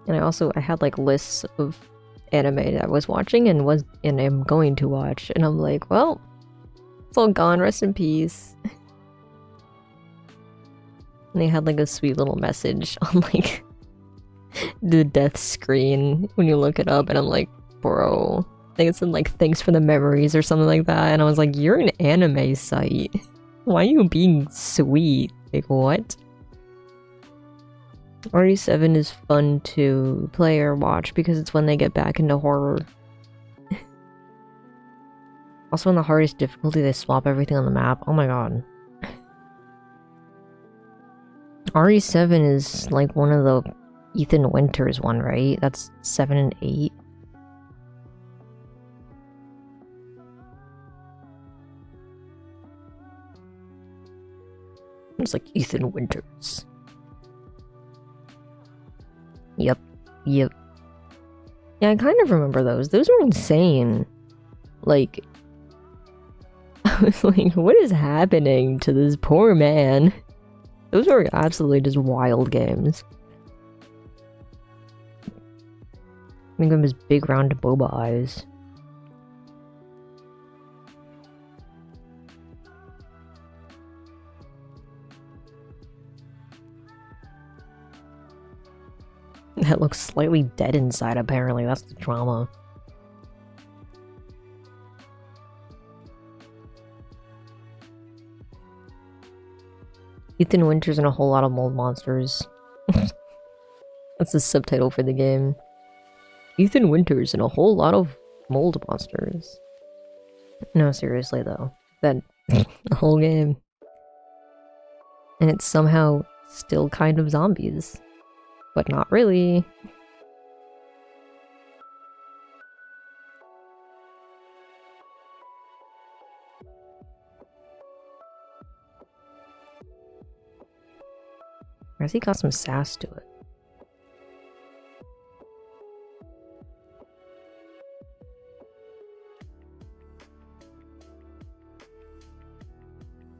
And I had like lists of anime that I was watching and am going to watch, and I'm like, well, it's all gone, rest in peace. And they had like a sweet little message on like the death screen when you look it up, and I'm like, bro, I think it's in like thanks for the memories or something like that, and I was like, you're an anime site. Why are you being sweet? Like, what? RE7 is fun to play or watch because it's when they get back into horror. Also, in the hardest difficulty, they swap everything on the map. Oh my god. RE7 is like one of the Ethan Winters one, right? That's 7 and 8. It's like Ethan Winters. Yep. Yeah, I kind of remember those. Those were insane. Like, I was like, what is happening to this poor man? Those were absolutely just wild games. Think of him as big round boba eyes. That looks slightly dead inside, apparently. That's the trauma. Ethan Winters and a whole lot of mold monsters. That's the subtitle for the game. Ethan Winters and a whole lot of mold monsters. No, seriously though. That the whole game. And it's somehow still kind of zombies. But not really. I guess he got some sass to it.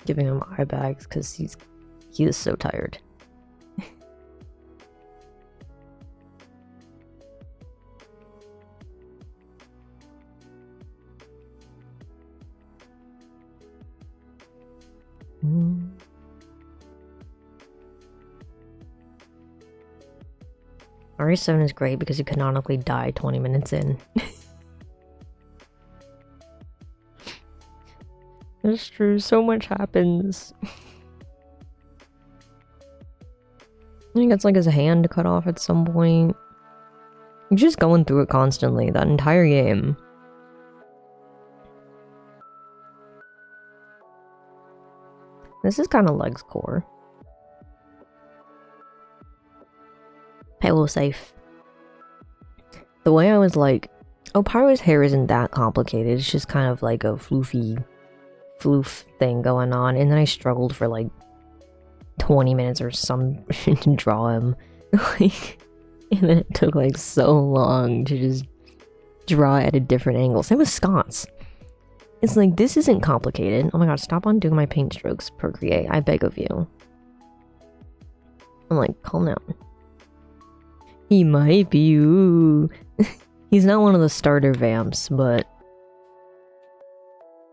Giving him eye bags because he is so tired. RE7 is great because you canonically die 20 minutes in. It's true, so much happens. He gets like his hand cut off at some point. You're just going through it constantly, that entire game. This is kind of Leg's core. Pyro safe. The way I was like, oh, Pyro's hair isn't that complicated, it's just kind of like a floofy floof thing going on, and then I struggled for like 20 minutes or some to draw him. Like, and then it took like so long to just draw at a different angle. Same with Scott's. It's like, this isn't complicated. Oh my god, stop undoing my paint strokes, Procreate. I beg of you. I'm like, calm down. He might be, ooh. He's not one of the starter vamps, but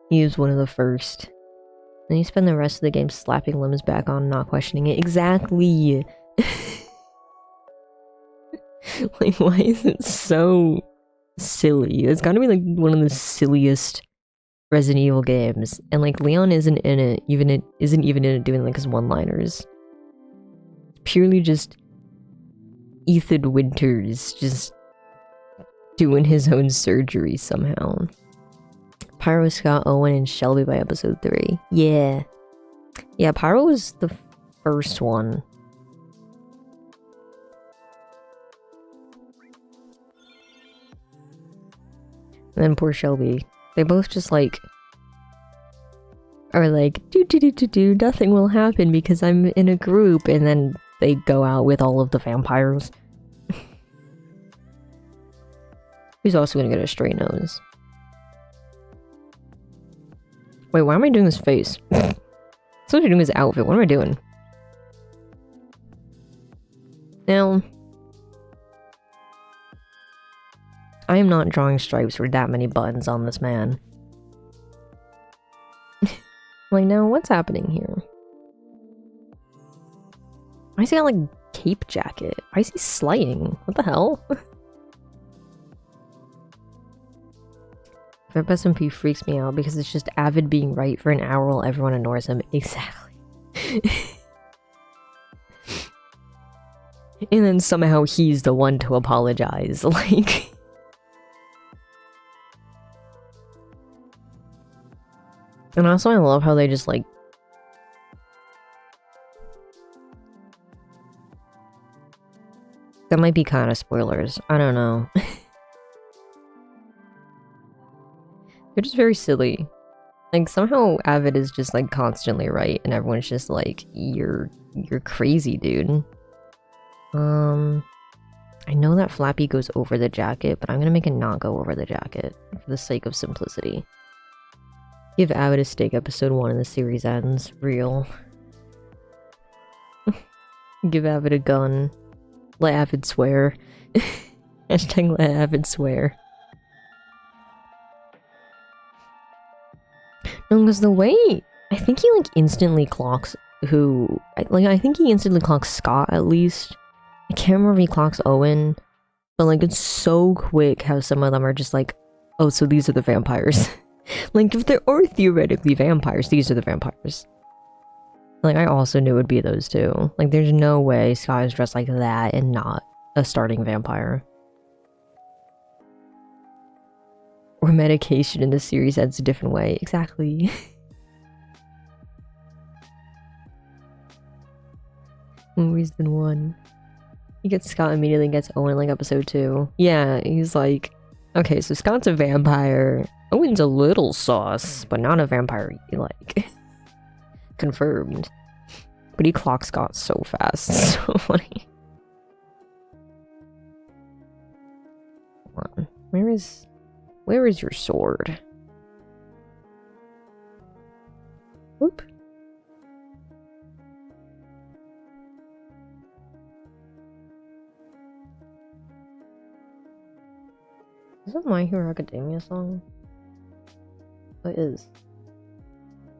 he is one of the first. Then you spend the rest of the game slapping limbs back on, not questioning it. Exactly! Like, why is it so silly? It's gotta be like one of the silliest Resident Evil games. And like, Leon isn't in it, isn't even in it doing like his one-liners. Purely just Ethan Winters just doing his own surgery somehow. Pyro, Scott, Owen, and Shelby by episode 3. Yeah. Yeah, Pyro was the first one. And then poor Shelby. They both just like are like, do, nothing will happen because I'm in a group, and then they go out with all of the vampires. He's also gonna get a straight nose. Wait, why am I doing this face? I'm supposed to be doing his outfit. What am I doing? Now, I am not drawing stripes for that many buttons on this man. Like, now, what's happening here? Why is he got, like, cape jacket? Why is he slaying? What the hell? Vampires SMP freaks me out because it's just Avid being right for an hour while everyone ignores him. Exactly. And then somehow he's the one to apologize. Like... And also I love how they just like... That might be kind of spoilers. I don't know. They're just very silly. Like, somehow Avid is just, like, constantly right, and everyone's just like, you're crazy, dude. I know that Flappy goes over the jacket, but I'm gonna make it not go over the jacket, for the sake of simplicity. Give Avid a steak episode 1 and the series ends. Real. Give Avid a gun. Let Avid swear. Hashtag let Avid swear. No, because the way... I think he, like, instantly clocks who... I think he instantly clocks Scott, at least. I can't remember if he clocks Owen. But, like, it's so quick how some of them are just like, oh, so these are the vampires. Like, if there are theoretically vampires, these are the vampires. Like, I also knew it would be those two. Like, there's no way Scott is dressed like that and not a starting vampire. Or medication in the series ends a different way. Exactly. Movies than one. He gets Scott immediately, gets Owen like episode 2. Yeah, he's like, okay, so Scott's a vampire. Owen's a little sauce, but not a vampire you like. Confirmed. But he clocks Scott so fast. So funny. Hold on. Where is your sword? Whoop. Is that My Hero Academia song? It is.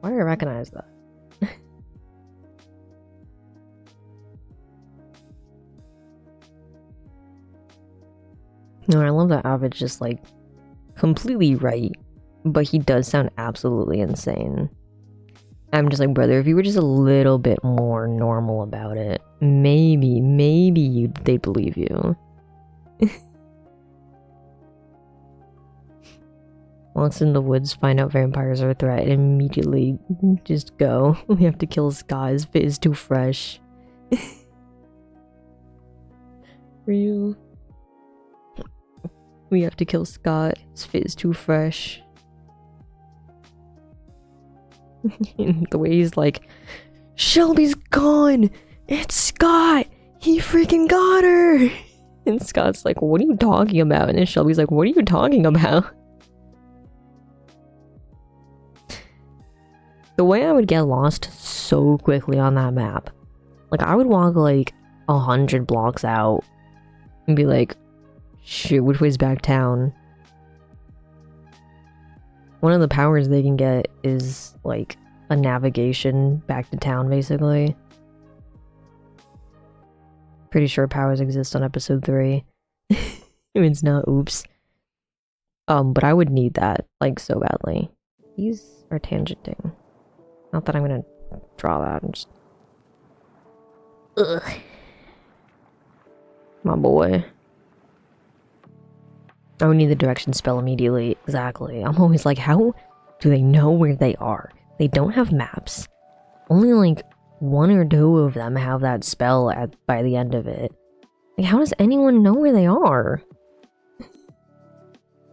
Why do I recognize that? No, I love that Avid's just like completely right, but he does sound absolutely insane. I'm just like, brother, if you were just a little bit more normal about it, maybe they'd believe you. Once in the woods, find out vampires are a threat, and immediately just go. We have to kill Sky, his fit is too fresh. Real. We have to kill Scott, his fit is too fresh. The way he's like, Shelby's gone! It's Scott! He freaking got her! And Scott's like, what are you talking about? And then Shelby's like, what are you talking about? The way I would get lost so quickly on that map. Like, I would walk like 100 blocks out and be like, shoot, which way's back town? One of the powers they can get is like a navigation back to town, basically. Pretty sure powers exist on episode 3. If it's not, oops. But I would need that, like, so badly. These are tangenting. Not that I'm gonna draw that. I'm just... Ugh. My boy. I would need the direction spell immediately. Exactly. I'm always like, how do they know where they are? They don't have maps. Only like 1 or 2 of them have that spell by the end of it. Like, how does anyone know where they are?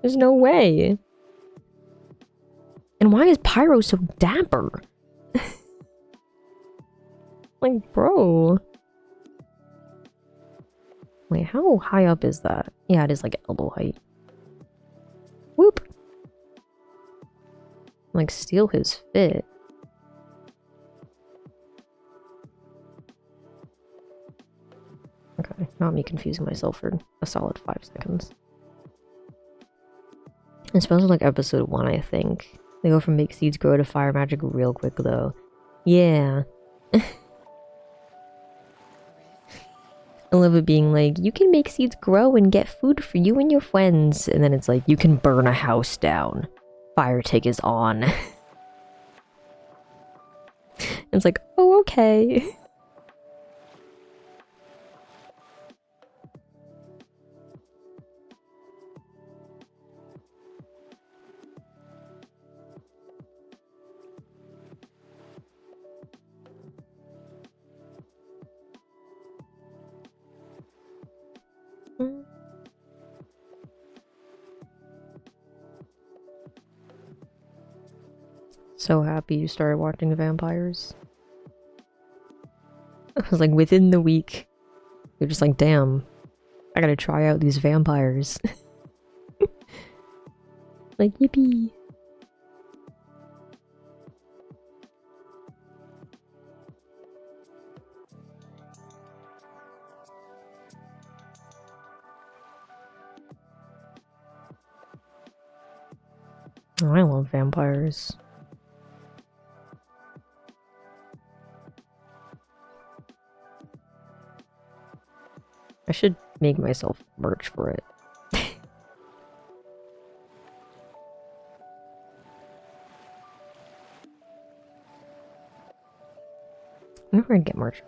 There's no way. And why is Pyro so dapper? Like, bro. Wait, how high up is that? Yeah, it is like elbow height. Whoop. Like, steal his fit. Okay, not me confusing myself for a solid 5 seconds. Especially like episode 1, I think. They go from make seeds grow to fire magic real quick though. Yeah. I love it being like, you can make seeds grow and get food for you and your friends. And then it's like, you can burn a house down. Fire tick is on. It's like, oh, okay. So happy you started watching Vampires. I was like, within the week, you're just like, damn, I gotta try out these vampires. Like, yippee. Oh, I love vampires. I should make myself merch for it. I never get merch.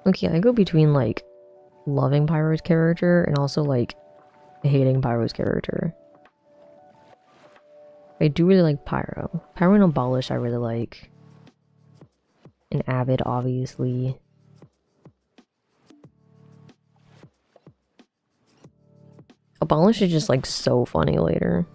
Okay, I go between like loving Pyro's character and also like hating Pyro's character. I do really like Pyro. Pyro and Abolish I really like. And Avid, obviously. Abolish is just like so funny later.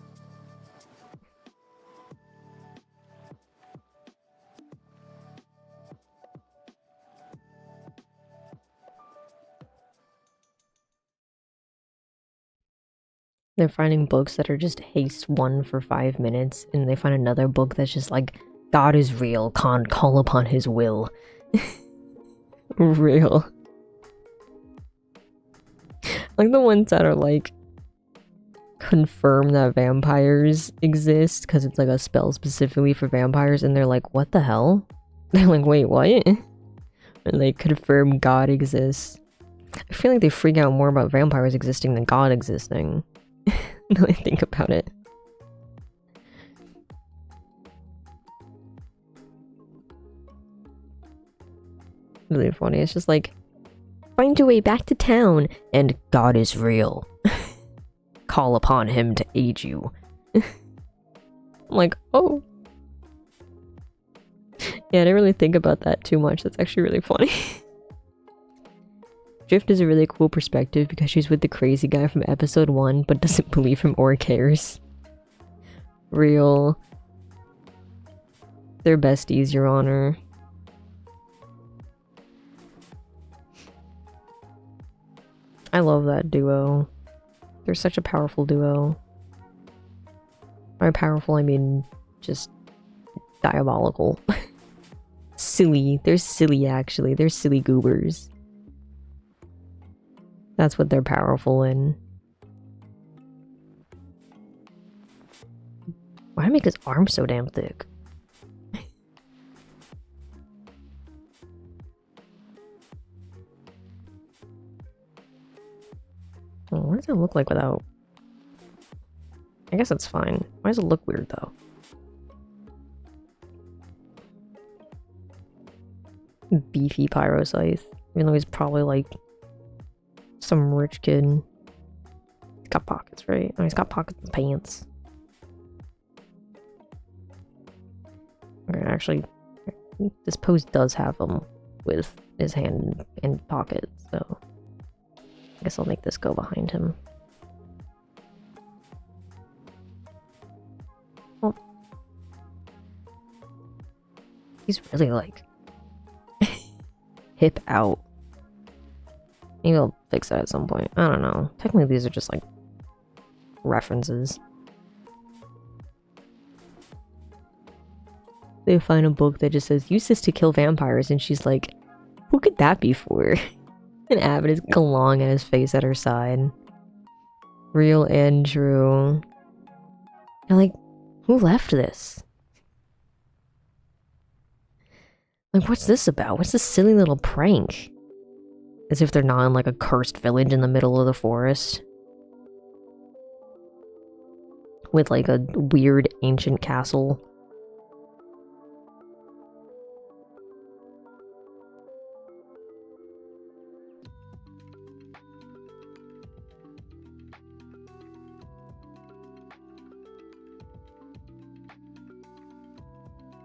They're finding books that are just haste one for 5 minutes, and they find another book that's just like, God is real, can't call upon his will. Real. Like the ones that are like, confirm that vampires exist, because it's like a spell specifically for vampires, and they're like, what the hell? They're like, wait, what? And they confirm God exists. I feel like they freak out more about vampires existing than God existing. Now I think about it. Really funny. It's just like, find your way back to town, and God is real. Call upon him to aid you. I'm like, oh. Yeah, I didn't really think about that too much. That's actually really funny. Drift is a really cool perspective because she's with the crazy guy from episode 1 but doesn't believe him or cares. Real. They're besties, Your Honor. I love that duo. They're such a powerful duo. By powerful, I mean just diabolical. Silly. They're silly, actually. They're silly goobers. That's what they're powerful in. Why make his arm so damn thick? Oh, what does it look like without? I guess it's fine. Why does it look weird though? Beefy Pyrocythe. Even though he's probably like some rich kid. He's got pockets, right? Oh, he's got pockets and pants. Okay, actually, this pose does have him with his hand in pocket, so I guess I'll make this go behind him. Oh. He's really like hip out. Maybe I'll fix that at some point. I don't know. Technically these are just like references. They find a book that just says, use this to kill vampires, and she's like, who could that be for? And Abbott is glowing at his face at her side. Real and true. You're like, who left this? Like, what's this about? What's this silly little prank? As if they're not in like a cursed village in the middle of the forest. With like a weird ancient castle.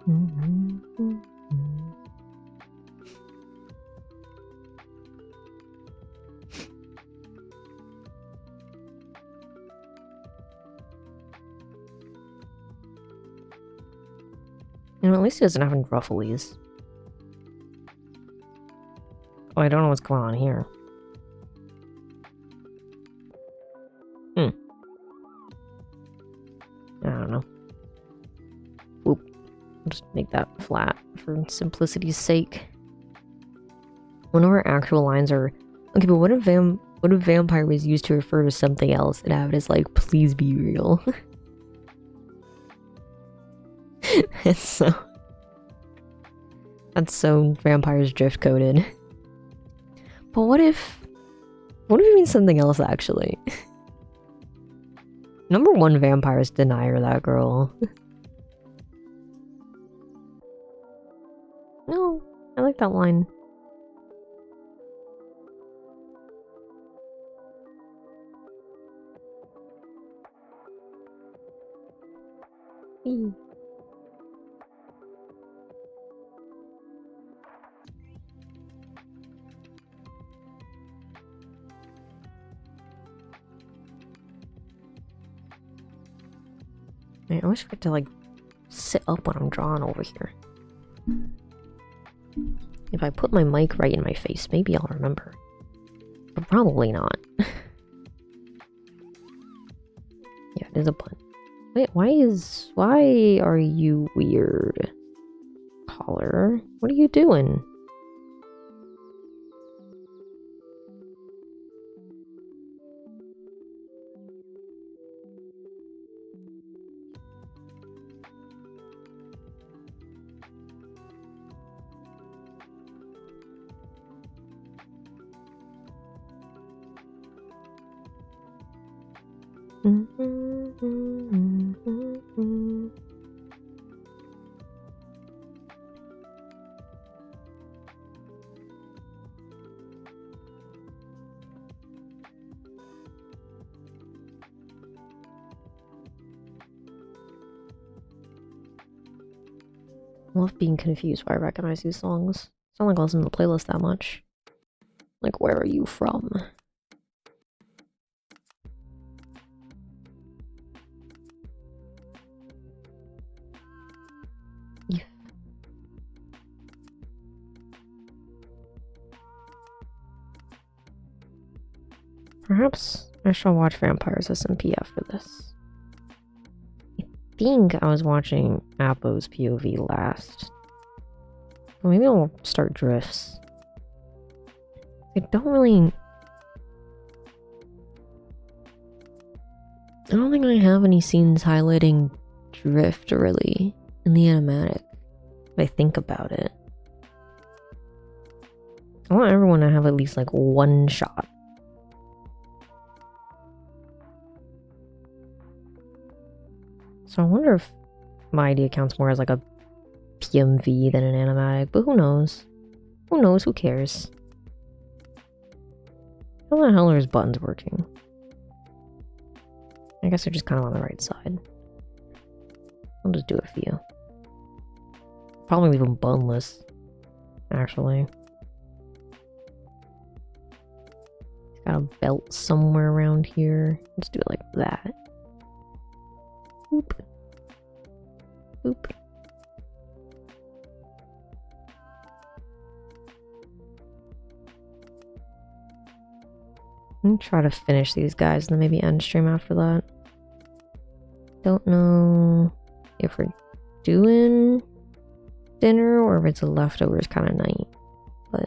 Mm-hmm. Damn, at least he doesn't have any rufflies. Oh, I don't know what's going on here. I don't know. Whoop. I'll just make that flat for simplicity's sake. One of our actual lines are... Okay, but what if vampire was used to refer to something else and have it as like, please be real? That's so vampires drift coded. But what if it means something else actually? Number one vampires deny her that girl. No, I like that line. I always forget to like sit up when I'm drawing over here. If I put my mic right in my face, maybe I'll remember. But probably not. Yeah, it is a pun. Wait, why are you weird? Collar? What are you doing? I love being confused why I recognize these songs. It's not like I listen to the playlist that much. Like, where are you from? Perhaps I shall watch Vampires SMP after this. I think I was watching Appo's POV last. Well, maybe I'll start Drifts. I don't think I have any scenes highlighting Drift really in the animatic. If I think about it. I want everyone to have at least like one shot. So I wonder if my idea counts more as like a PMV than an animatic, but who knows? Who knows? Who cares? How the hell are his buttons working? I guess they're just kind of on the right side. I'll just do a few. Probably leave them bunless, actually. He's got a belt somewhere around here. Let's do it like that. Boop. Boop. I'm gonna try to finish these guys and then maybe end stream after that. Don't know if we're doing dinner or if it's a leftovers kind of night, but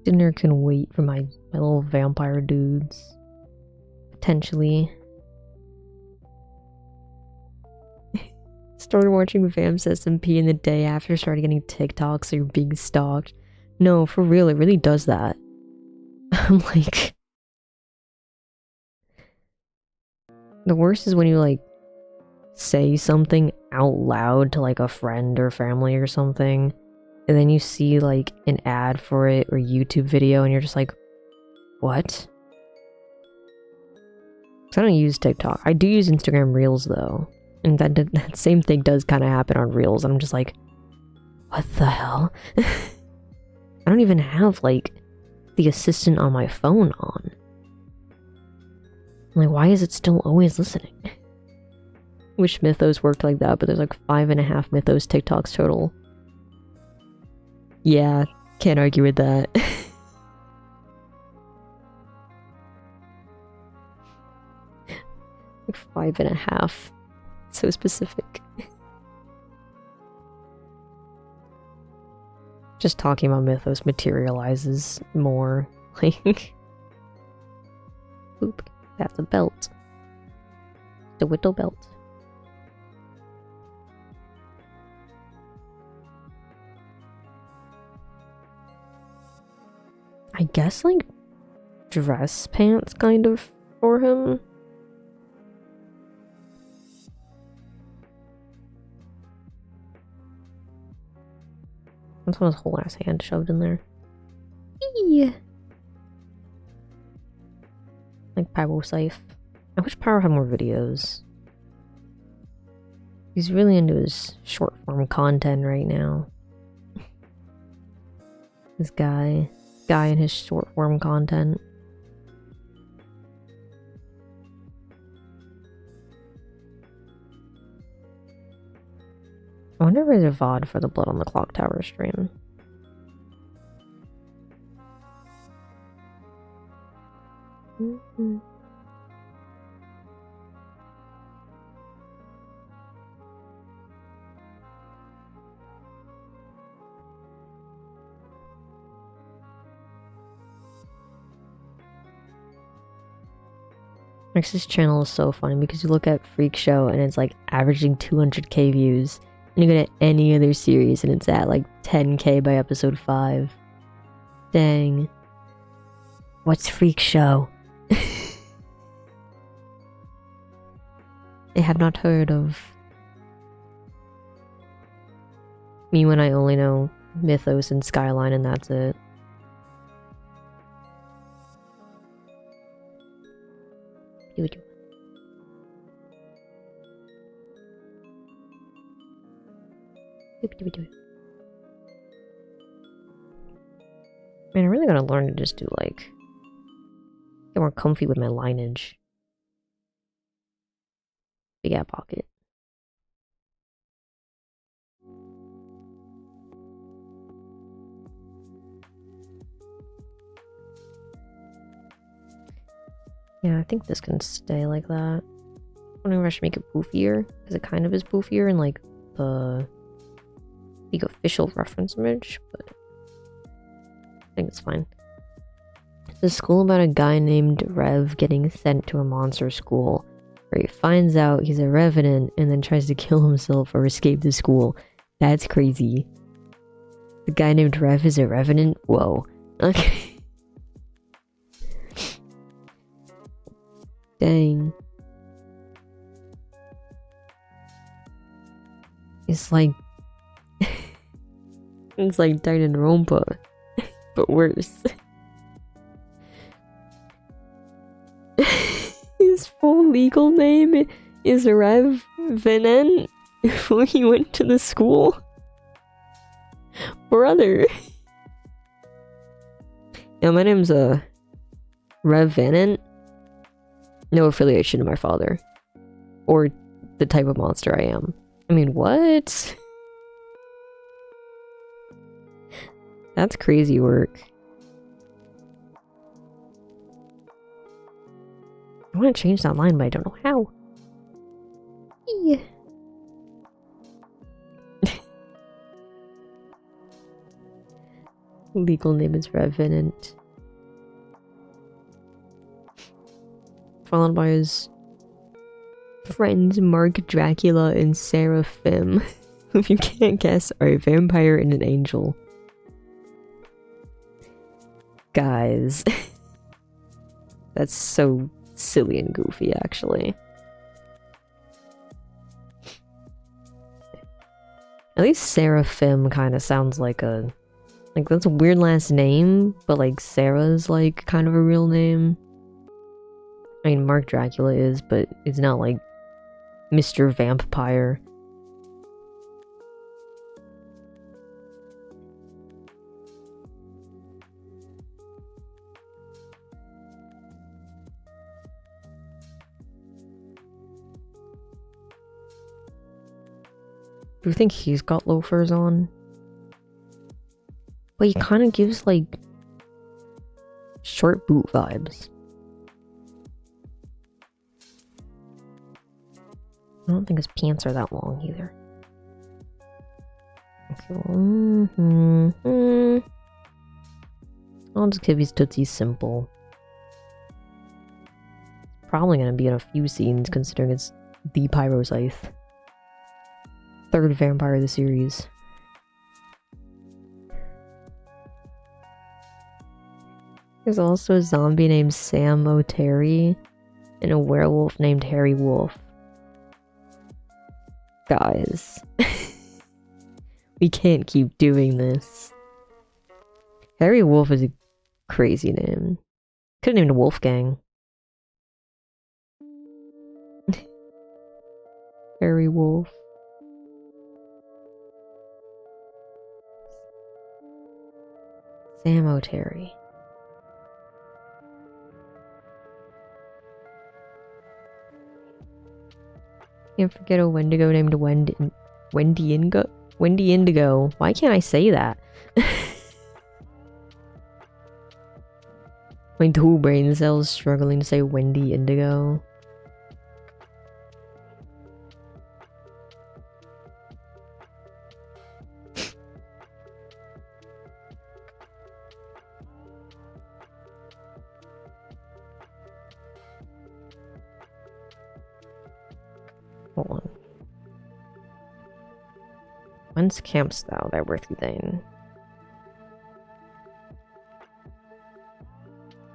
dinner can wait for my little vampire dudes. Potentially. Started watching Vamps SMP in the day after started getting TikToks or being stalked. No, for real, it really does that. I'm like... The worst is when you like say something out loud to like a friend or family or something, and then you see like an ad for it or YouTube video and you're just like, what? 'Cause I don't use TikTok. I do use Instagram Reels though. And that same thing does kind of happen on Reels. I'm just like, what the hell? I don't even have like the assistant on my phone on. I'm like, why is it still always listening? Wish Mythos worked like that, but there's like 5.5 Mythos TikToks total. Yeah, can't argue with that. Like 5.5. So specific. Just talking about Mythos materializes more. Like, oop, that's a belt. The whittle belt. I guess, like, dress pants kind of for him. That's one his whole ass hand shoved in there. Eee. Like Pyro Safe. I wish Pyro had more videos. He's really into his short form content right now. This guy and his short form content. I wonder if there's a VOD for the Blood on the Clock Tower stream. Max's channel is so funny because you look at Freak Show and it's like averaging 200k views. And you go to any other series and it's at like 10k by episode 5. Dang. What's Freak Show? I have not heard of. Me when I only know Mythos and Skyline and that's it. Man, I really gotta learn to just do like get more comfy with my lineage. Big app pocket. Yeah, I think this can stay like that. I wonder if I should make it poofier, because it kind of is poofier in like the official reference image, but I think it's fine. It's a school about a guy named Rev getting sent to a monster school, where he finds out he's a revenant and then tries to kill himself or escape the school. That's crazy. The guy named Rev is a revenant? Whoa. Okay. Dang. It's like it's like Danganronpa, but worse. His full legal name is Rev Venant. When he went to the school. Brother. Yeah, my name's Rev Venant. No affiliation to my father. Or the type of monster I am. I mean, what? That's crazy work. I want to change that line, but I don't know how. Yeah. Legal name is Revenant. Followed by his friends Mark Dracula and Seraphim, who, if you can't guess, are a vampire and an angel. Guys. That's so silly and goofy, actually. At least Seraphim kind of sounds like a... Like, that's a weird last name, but like Sarah's like kind of a real name. I mean, Mark Dracula is, but it's not like Mr. Vampire. Do you think he's got loafers on? But he kind of gives like short boot vibes. I don't think his pants are that long either. Okay. I'll just give his tootsies simple. Probably gonna be in a few scenes considering it's the Pyrocythe. Third vampire of the series. There's also a zombie named Sam O'Terry and a werewolf named Harry Wolf. Guys. We can't keep doing this. Harry Wolf is a crazy name. Could've named a Wolfgang. Harry Wolf. Sam O'Terry. Can't forget a Wendigo named Wendy Indigo. Why can't I say that? My two brain cells struggling to say Wendy Indigo. Hold on. Whence campst thou, thy worthy thane?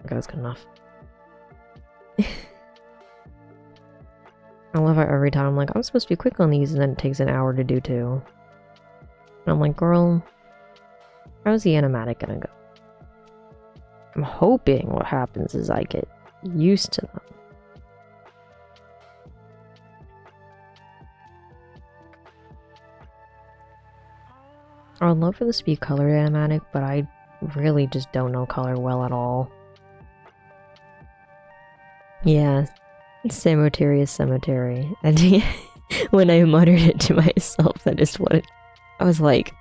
Okay, that's good enough. I love how every time I'm like, I'm supposed to be quick on these, and then it takes an hour to do too. And I'm like, girl, how's the animatic gonna go? I'm hoping what happens is I get used to them. I would love for this to be colored animatic, but I really just don't know color well at all. Yeah, cemetery is cemetery. And when I muttered it to myself, that is what I was like,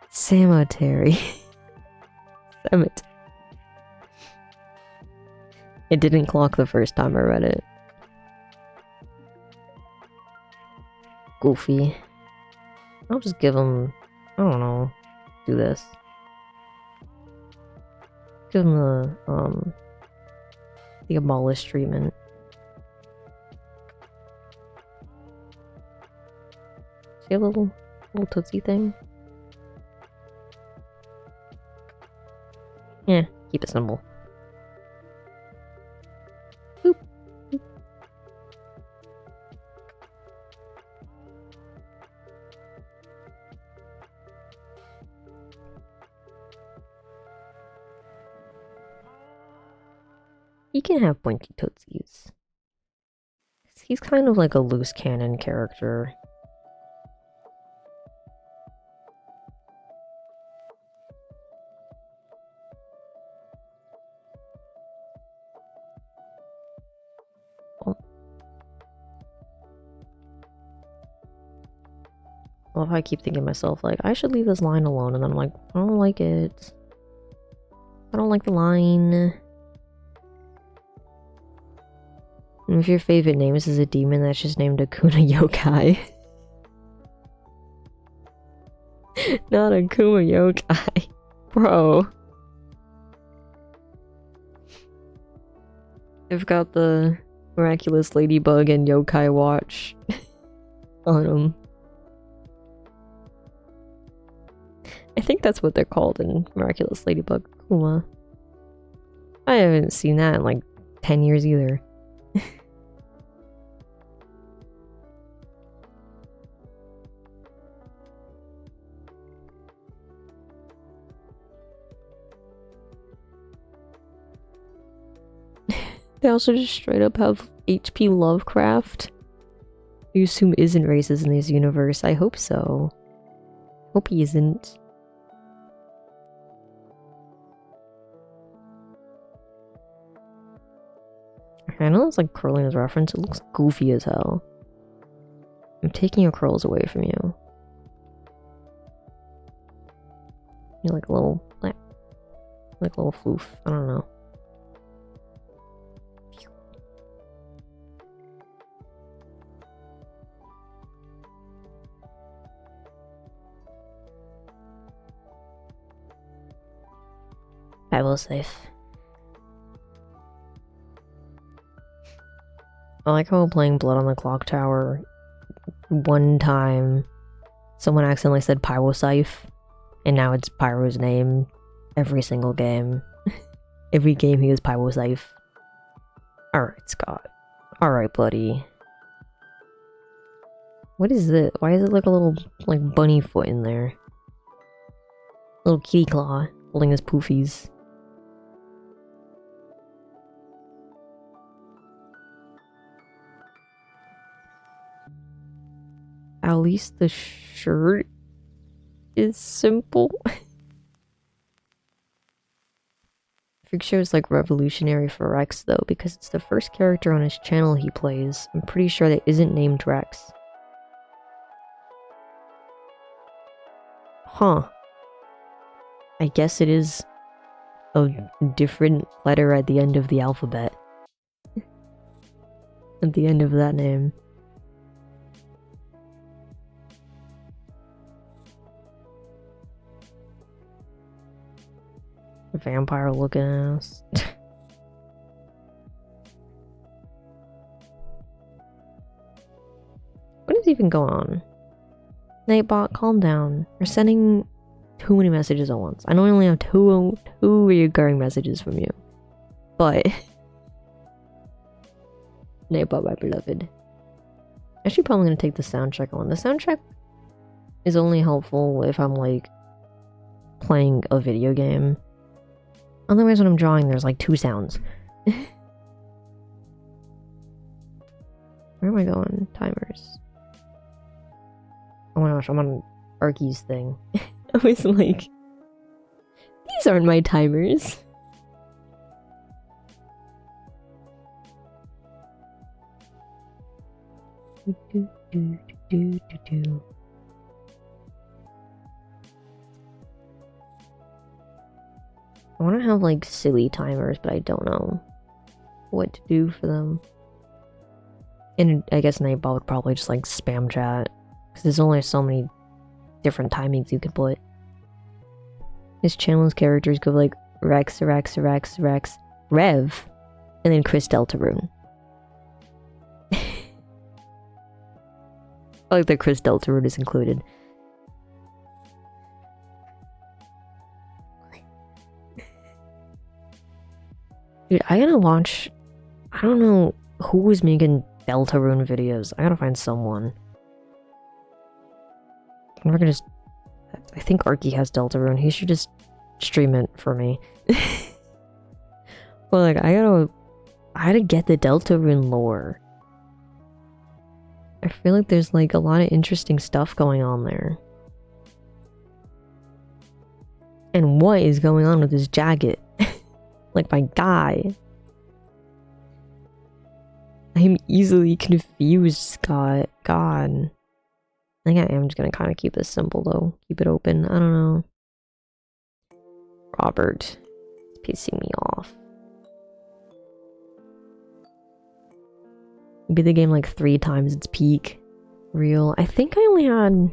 cemetery. Cemetery. It didn't clock the first time I read it. Goofy. I'll just give him, I don't know, do this. Give him the abolished treatment. See a little tootsie thing? Yeah, keep it simple. Boop. Boop. He can have pointy tootsies. He's kind of like a loose cannon character. Well, if I keep thinking to myself, like, I should leave this line alone, and then I'm like, I don't like it. I don't like the line. And if your favorite name is a demon that's just named Akuna Yokai. Not Akuma Yokai. Bro. I've got the Miraculous Ladybug and Yokai watch on them. I think that's what they're called in Miraculous Ladybug Kuma. I haven't seen that in like 10 years either. They also just straight up have H.P. Lovecraft. You assume isn't racist in this universe. I hope so. Hope he isn't. I know it's like curling as reference. It looks goofy as hell. I'm taking your curls away from you. You know, like a little floof. I don't know. I will save. I like how playing Blood on the Clock Tower, one time someone accidentally said Pyrocyph, and now it's Pyro's name every single game. Every game he is Pyrocyph. Alright, Scott. Alright, buddy. What is it? Why is it like a little, like, bunny foot in there? Little kitty claw holding his poofies. At least the shirt is simple. Freakshow is like revolutionary for Rex though, because it's the first character on his channel he plays. I'm pretty sure that isn't named Rex. Huh. I guess it is a different letter at the end of the alphabet. At the end of that name. Vampire looking ass. What is even going on? Nightbot, calm down. You're sending too many messages at once. I know I only have two recurring messages from you. But Nightbot, my beloved. Actually probably gonna take the sound check on. The sound check is only helpful if I'm like playing a video game. Otherwise when I'm drawing there's like 2 sounds. Where am I going? Timers. Oh my gosh, I'm on Arky's thing. I was like, these aren't my timers. I want to have like silly timers, but I don't know what to do for them. And I guess Nightbot would probably just like spam chat, because there's only so many different timings you can put. His channel's characters go like Rex, Rev, and then Chris Deltarune. I like that Chris Deltarune is included. Dude, I gotta watch... I don't know who was making Deltarune videos. I gotta find someone. I'm never gonna just... I think Arky has Deltarune. He should just stream it for me. Well, like, I gotta get the Deltarune lore. I feel like there's like a lot of interesting stuff going on there. And what is going on with this jacket? Like, my guy. I'm easily confused, Scott. God. I think I am just gonna kind of keep this simple, though. Keep it open. I don't know. Robert. It's pissing me off. You beat the game like 3 times its peak. Real. I think I only had...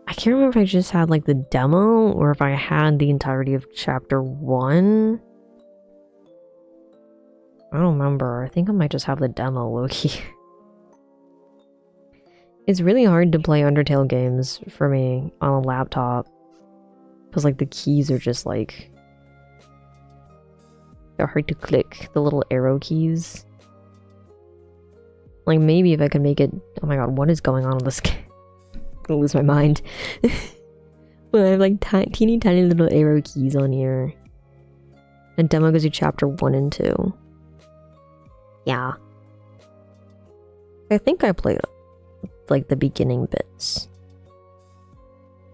I can't remember if I just had like the demo or if I had the entirety of chapter 1. I don't remember. I think I might just have the demo, low-key. It's really hard to play Undertale games for me on a laptop. Because like the keys are just like... they're hard to click. The little arrow keys. Like maybe if I could make it... oh my god, what is going on with this game? I'm gonna lose my mind. But I have like teeny tiny little arrow keys on here. And demo goes to chapter 1 and 2. Yeah. I think I played like the beginning bits.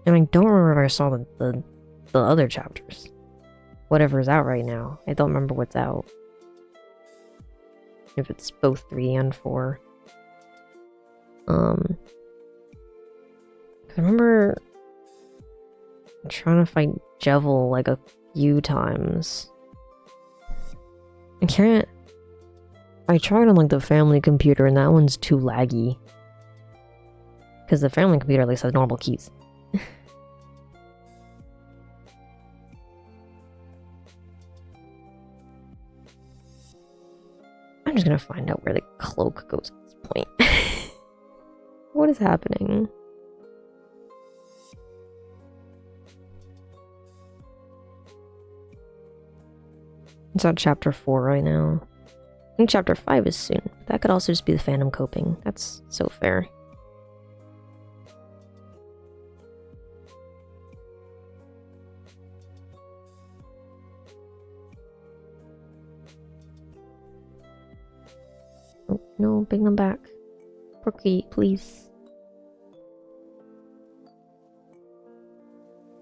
And I don't remember if I saw the other chapters. Whatever's out right now. I don't remember what's out. If it's both 3 and 4. I remember I'm trying to fight Jevil like a few times. I can't. I tried on like the family computer and that one's too laggy. Because the family computer at least has normal keys. I'm just gonna find out where the cloak goes at this point. What is happening? It's on chapter 4 right now. I think chapter 5 is soon. That could also just be the fandom coping. That's so fair. Oh, no, bring them back. Porky, please.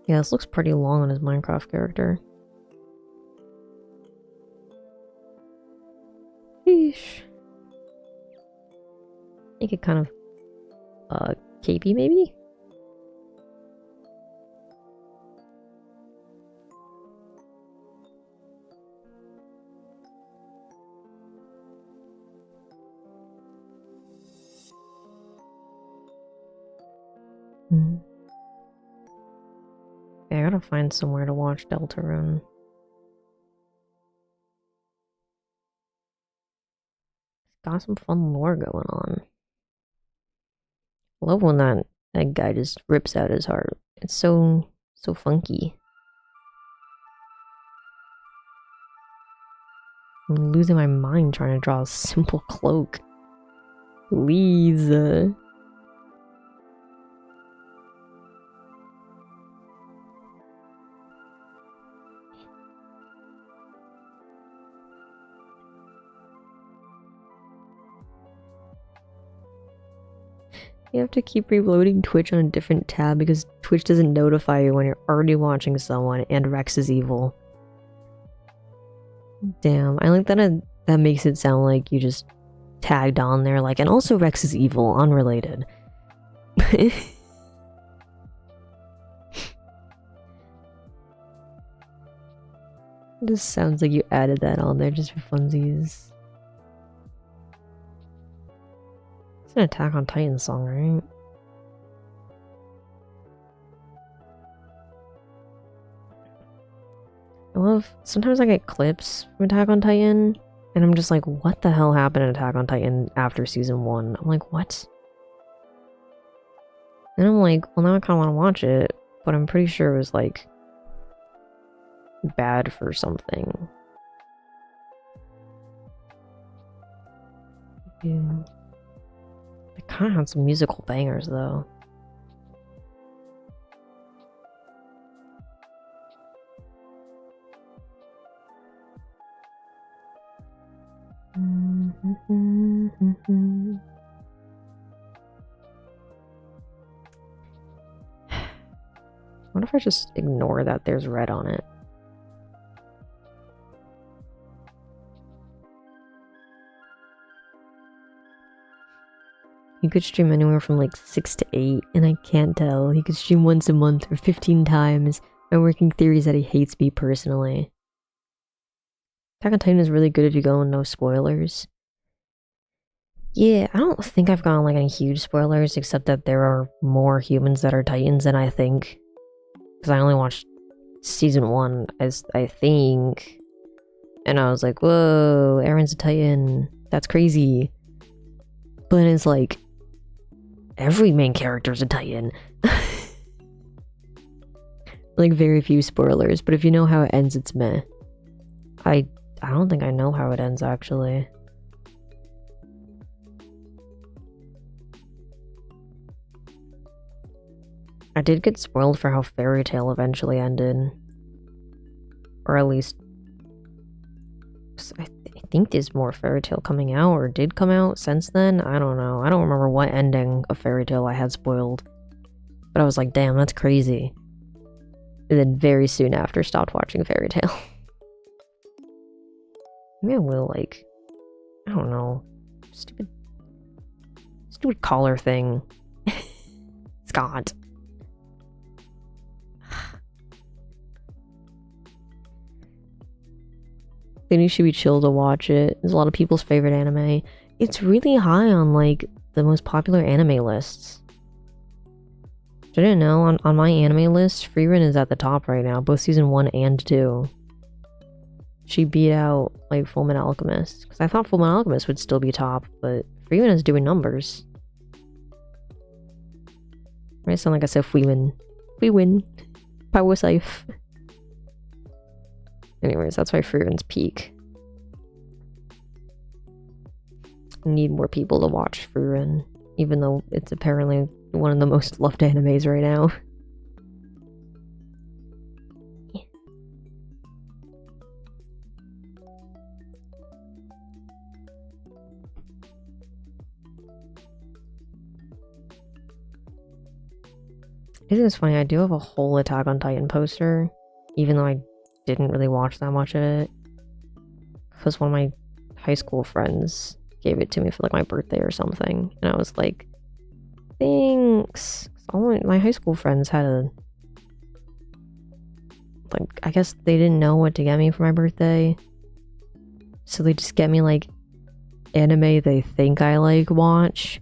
Yeah, this looks pretty long on his Minecraft character. Sheesh. Make it kind of, capey maybe? Yeah, I gotta find somewhere to watch Deltarune. It's got some fun lore going on. I love when that guy just rips out his heart. It's so funky. I'm losing my mind trying to draw a simple cloak. Please. You have to keep reloading Twitch on a different tab because Twitch doesn't notify you when you're already watching someone and Rex is evil. Damn, I like that that makes it sound like you just tagged on there like, and also Rex is evil, unrelated. It just sounds like you added that on there just for funsies. It's an Attack on Titan song, right? Sometimes I get clips from Attack on Titan, and I'm just like, what the hell happened in Attack on Titan after season 1? I'm like, what? And I'm like, well, now I kind of want to watch it, but I'm pretty sure it was like bad for something. Yeah. They kind of had some musical bangers, though. What if I just ignore that there's red on it? You could stream anywhere from like 6 to 8, and I can't tell. He could stream once a month or 15 times. My working theory is that he hates me personally. Attack on Titan is really good if you go in no spoilers. Yeah, I don't think I've gone like any huge spoilers, except that there are more humans that are Titans than I think. Because I only watched season 1, as I think. And I was like, whoa, Aaron's a Titan. That's crazy. But it's like, every main character's a Titan. Like, very few spoilers, but if you know how it ends, it's meh. I don't think I know how it ends, actually. I did get spoiled for how Fairy Tail eventually ended. Or at least... I think there's more Fairy Tail coming out, or did come out since then? I don't know. I don't remember what ending of Fairy Tail I had spoiled. But I was like, damn, that's crazy. And then very soon after, stopped watching Fairy Tail. Maybe I will, like... I don't know. Stupid collar thing. Scott. think it should be chill to watch it. It's a lot of people's favorite anime. It's really high on like the most popular anime lists. I didn't know, on my anime list, Frieren is at the top right now, both season 1 and 2. She beat out like Fullmetal Alchemist, because I thought Fullmetal Alchemist would still be top, but Frieren is doing numbers. Right, sound like I said we win. We win. Power safe. Anyways, that's why Frieren's peak. I need more people to watch Frieren, even though it's apparently one of the most loved animes right now. I think it's funny, I do have a whole Attack on Titan poster, even though I didn't really watch that much of it. Because one of my high school friends gave it to me for like my birthday or something, and I was like, thanks. All my high school friends had a... like, I guess they didn't know what to get me for my birthday. So they just get me like anime they think I like watch.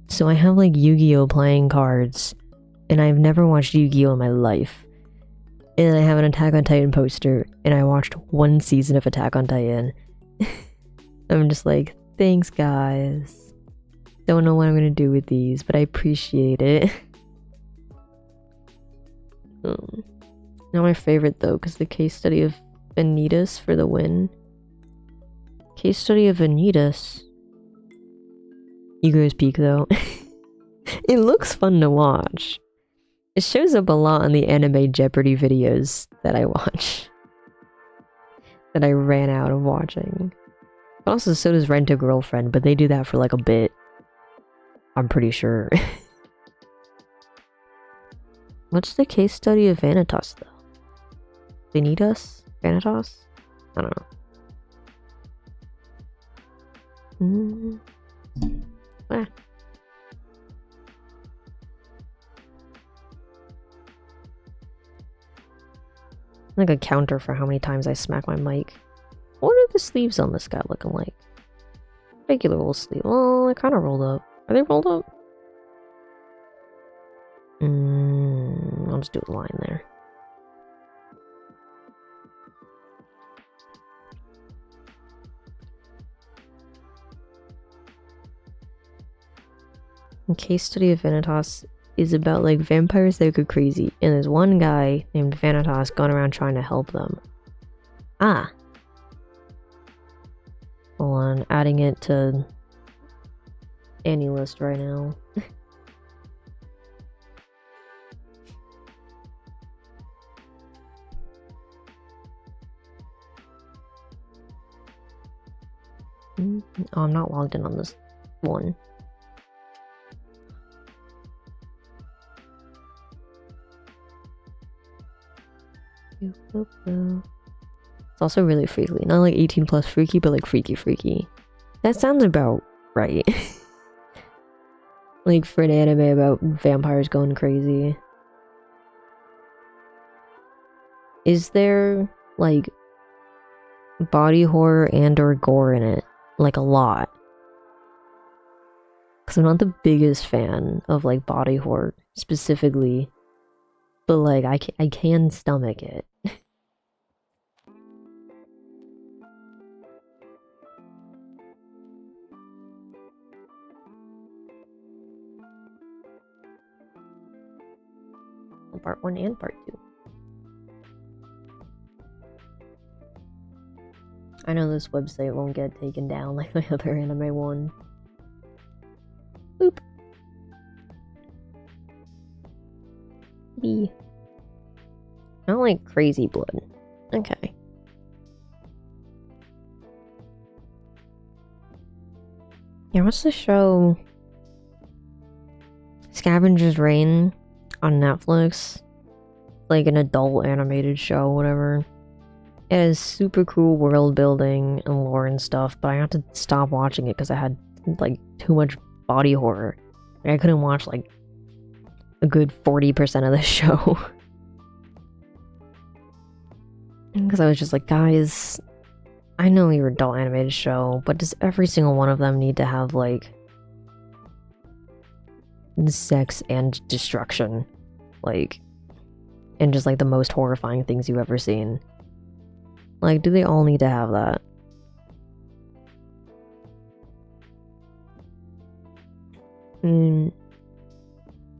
So I have like Yu-Gi-Oh! Playing cards. And I've never watched Yu-Gi-Oh! In my life. And I have an Attack on Titan poster. And I watched one season of Attack on Titan. I'm just like, thanks guys. Don't know what I'm gonna do with these, but I appreciate it. Not my favorite though, because the case study of Vanitas for the win. Case study of Vanitas. You guys peek though. It looks fun to watch. It shows up a lot on the anime Jeopardy videos that I watch. That I ran out of watching. But also so does Rent a Girlfriend, but they do that for like a bit. I'm pretty sure. What's the case study of Vanitas though? Vanitas? Vanitas? I don't know. Ah. Like a counter for how many times I smack my mic. What are the sleeves on this guy looking like? Regular old sleeve. Oh, they're kind of rolled up. Are they rolled up? I'll just do a line there. And case study of Vanitas is about like vampires that go crazy, and there's one guy named Vanitas going around trying to help them. Ah. Hold on, adding it to any list right now. Oh, I'm not logged in on this one. It's also really freaky. Not like 18 plus freaky, but like freaky. That sounds about right. Like for an anime about vampires going crazy. Is there like body horror and or gore in it? Like a lot. Because I'm not the biggest fan of like body horror specifically. But like I can stomach it. Part 1 and part 2. I know this website won't get taken down like the other anime one. Boop. I don't like crazy blood. Okay. Yeah, what's the show? Scavenger's Reign on Netflix. Like an adult animated show, whatever. It has super cool world building and lore and stuff, but I had to stop watching it because I had like too much body horror. Like, I couldn't watch like a good 40% of the show. Because I was just like, guys, I know you're an adult animated show, but does every single one of them need to have, like, sex and destruction? Like, and just, like, the most horrifying things you've ever seen? Like, do they all need to have that?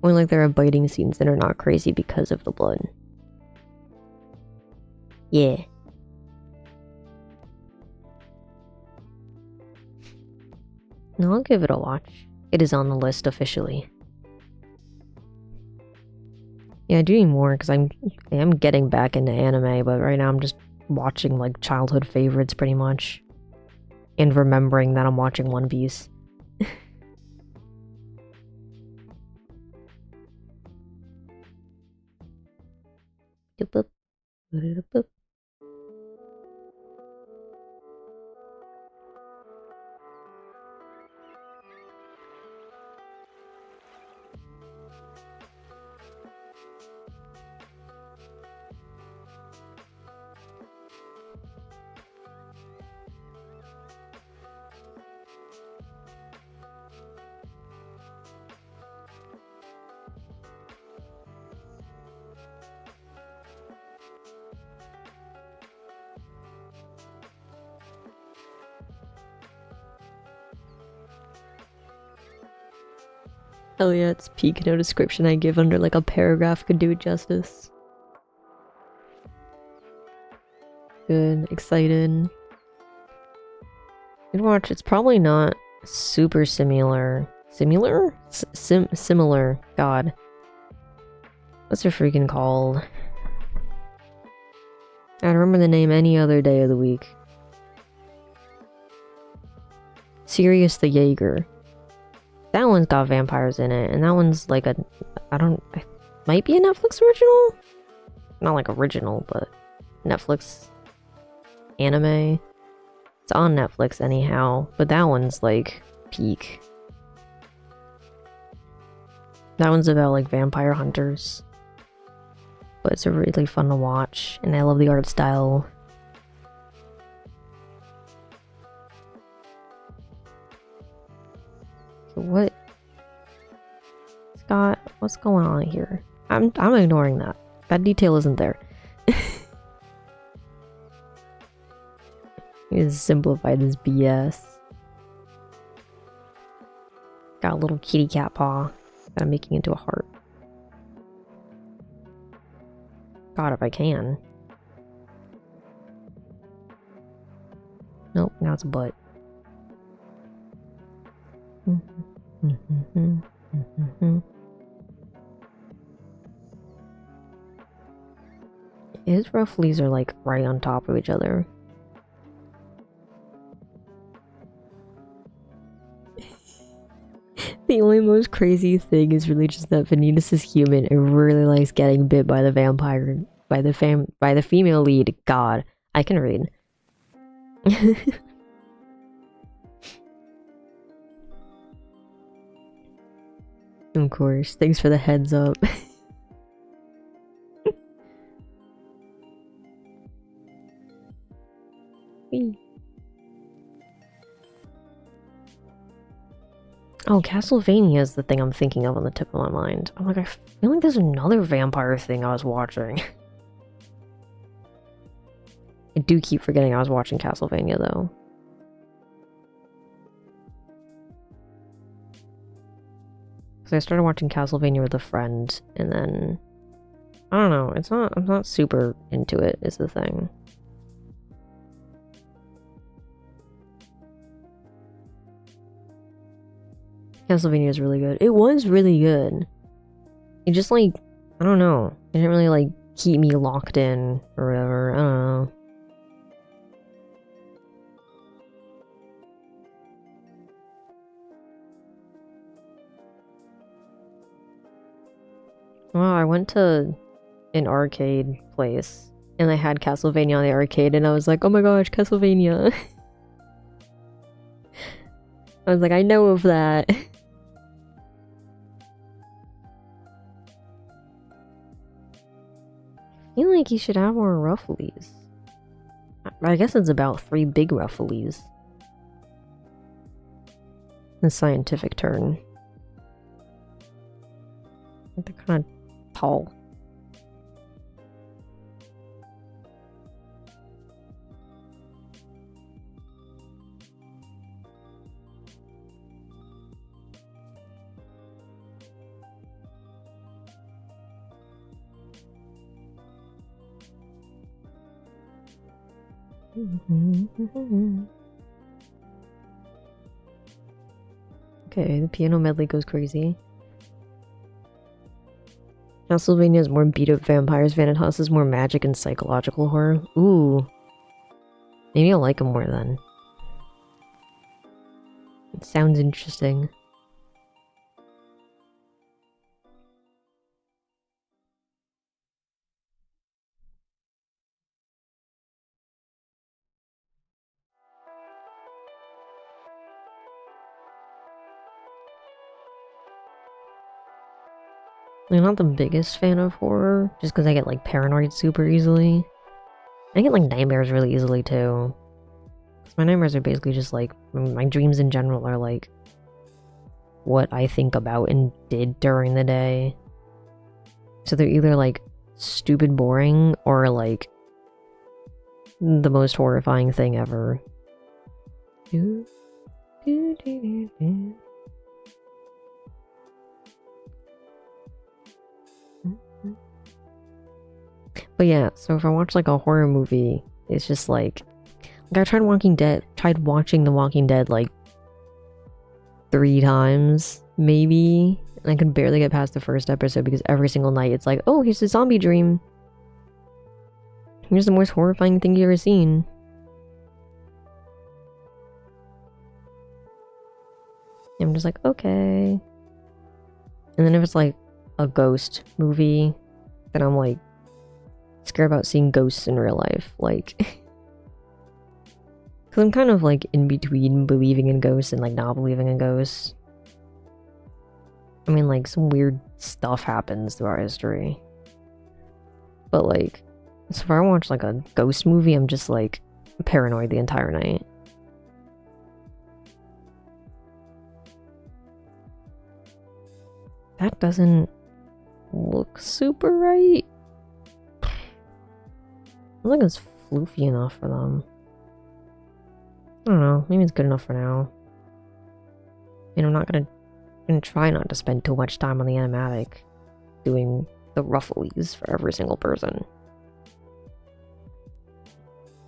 Or, like, there are biting scenes that are not crazy because of the blood. Yeah. No, I'll give it a watch. It is on the list officially. Yeah, I do need more because I am getting back into anime, but right now I'm just watching like childhood favorites pretty much. And remembering that I'm watching One Piece. Hell yeah, it's peak. No description I give under like a paragraph could do it justice. Good, excited. Good watch. It's probably not super similar. Similar? Similar. God. What's it freaking called? I'd remember the name any other day of the week. Sirius the Jaeger. That one's got vampires in it, and that one's like a... might be a Netflix original? Not like original, but Netflix anime. It's on Netflix anyhow, but that one's like peak. That one's about like vampire hunters. But it's really fun to watch, and I love the art style. So what? Scott, what's going on here? I'm ignoring that. That detail isn't there. You just simplify this BS. Got a little kitty cat paw that I'm making into a heart. God, if I can. Nope, now it's a butt. His rufflies are like right on top of each other. The only most crazy thing is really just that Vanitas is human and really likes getting bit by the vampire, by the female lead. God, I can read. Of course, thanks for the heads up. Oh, Castlevania is the thing I'm thinking of on the tip of my mind. I'm like, I feel like there's another vampire thing I was watching. I do keep forgetting I was watching Castlevania, though. So I started watching Castlevania with a friend, and then... I don't know, I'm not super into it, is the thing. Castlevania is really good. It was really good. It just, like, I don't know. It didn't really, like, keep me locked in or whatever. I don't know. Well, I went to an arcade place and they had Castlevania on the arcade and I was like, oh my gosh, Castlevania. I was like, I know of that. I feel like he should have more rufflies. I guess it's about 3 big rufflies. The scientific turn. They're kind of tall. Okay, the piano medley goes crazy. Castlevania is more beat up vampires. Vanitas is more magic and psychological horror. Ooh. Maybe I'll like them more then. It sounds interesting. I'm not the biggest fan of horror, just because I get like paranoid super easily. I get like nightmares really easily too. My nightmares are basically just like, my dreams in general are like what I think about and did during the day. So they're either like stupid boring or like the most horrifying thing ever. But yeah, so if I watch like a horror movie, it's just like I tried watching The Walking Dead like 3 times, maybe. And I could barely get past the first episode because every single night it's like, oh, here's a zombie dream. Here's the most horrifying thing you've ever seen. And I'm just like, okay. And then if it's like a ghost movie, then I'm like scared about seeing ghosts in real life. Like, because I'm kind of like in between believing in ghosts and like not believing in ghosts. I mean, like, some weird stuff happens throughout history. But like, so if I watch like a ghost movie, I'm just like paranoid the entire night. That doesn't look super right. I don't think it's floofy enough for them. I don't know, maybe it's good enough for now. And I'm not gonna try not to spend too much time on the animatic doing the rufflies for every single person.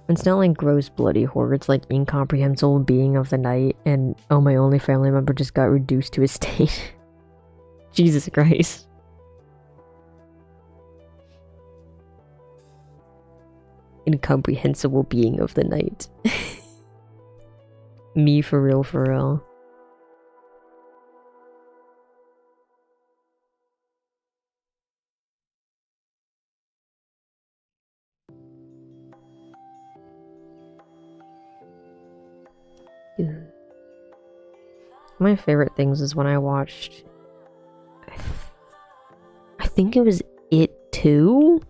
It's not like gross bloody horror, it's like incomprehensible being of the night and oh, my only family member just got reduced to a state. Jesus Christ. Incomprehensible being of the night. Me for real, for real. My favorite things is when I watched... I think it was It 2?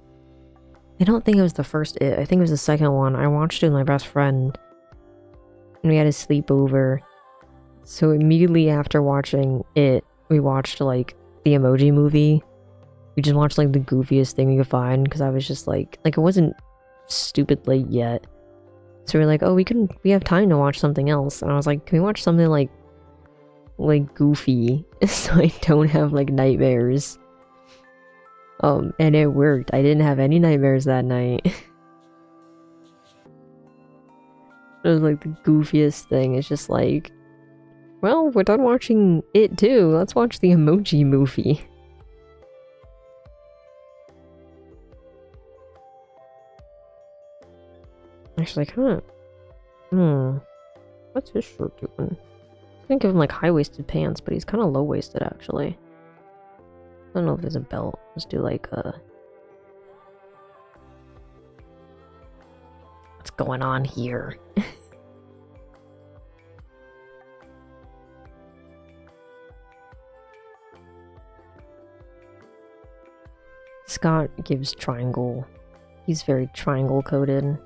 I don't think it was the first It. I think it was the second one. I watched it with my best friend. And we had a sleepover. So immediately after watching It, we watched like the Emoji Movie. We just watched like the goofiest thing we could find because I was just like it wasn't stupid late yet. So we're like, oh, we have time to watch something else. And I was like, can we watch something like goofy so I don't have like nightmares? And it worked. I didn't have any nightmares that night. It was like the goofiest thing. It's just like, well, we're done watching It too. Let's watch the Emoji Movie. Actually, I kinda... What's his shirt doing? I think give him like high-waisted pants, but he's kind of low-waisted actually. I don't know if there's a belt. Let's do like a... What's going on here? Scott gives triangle. He's very triangle coded.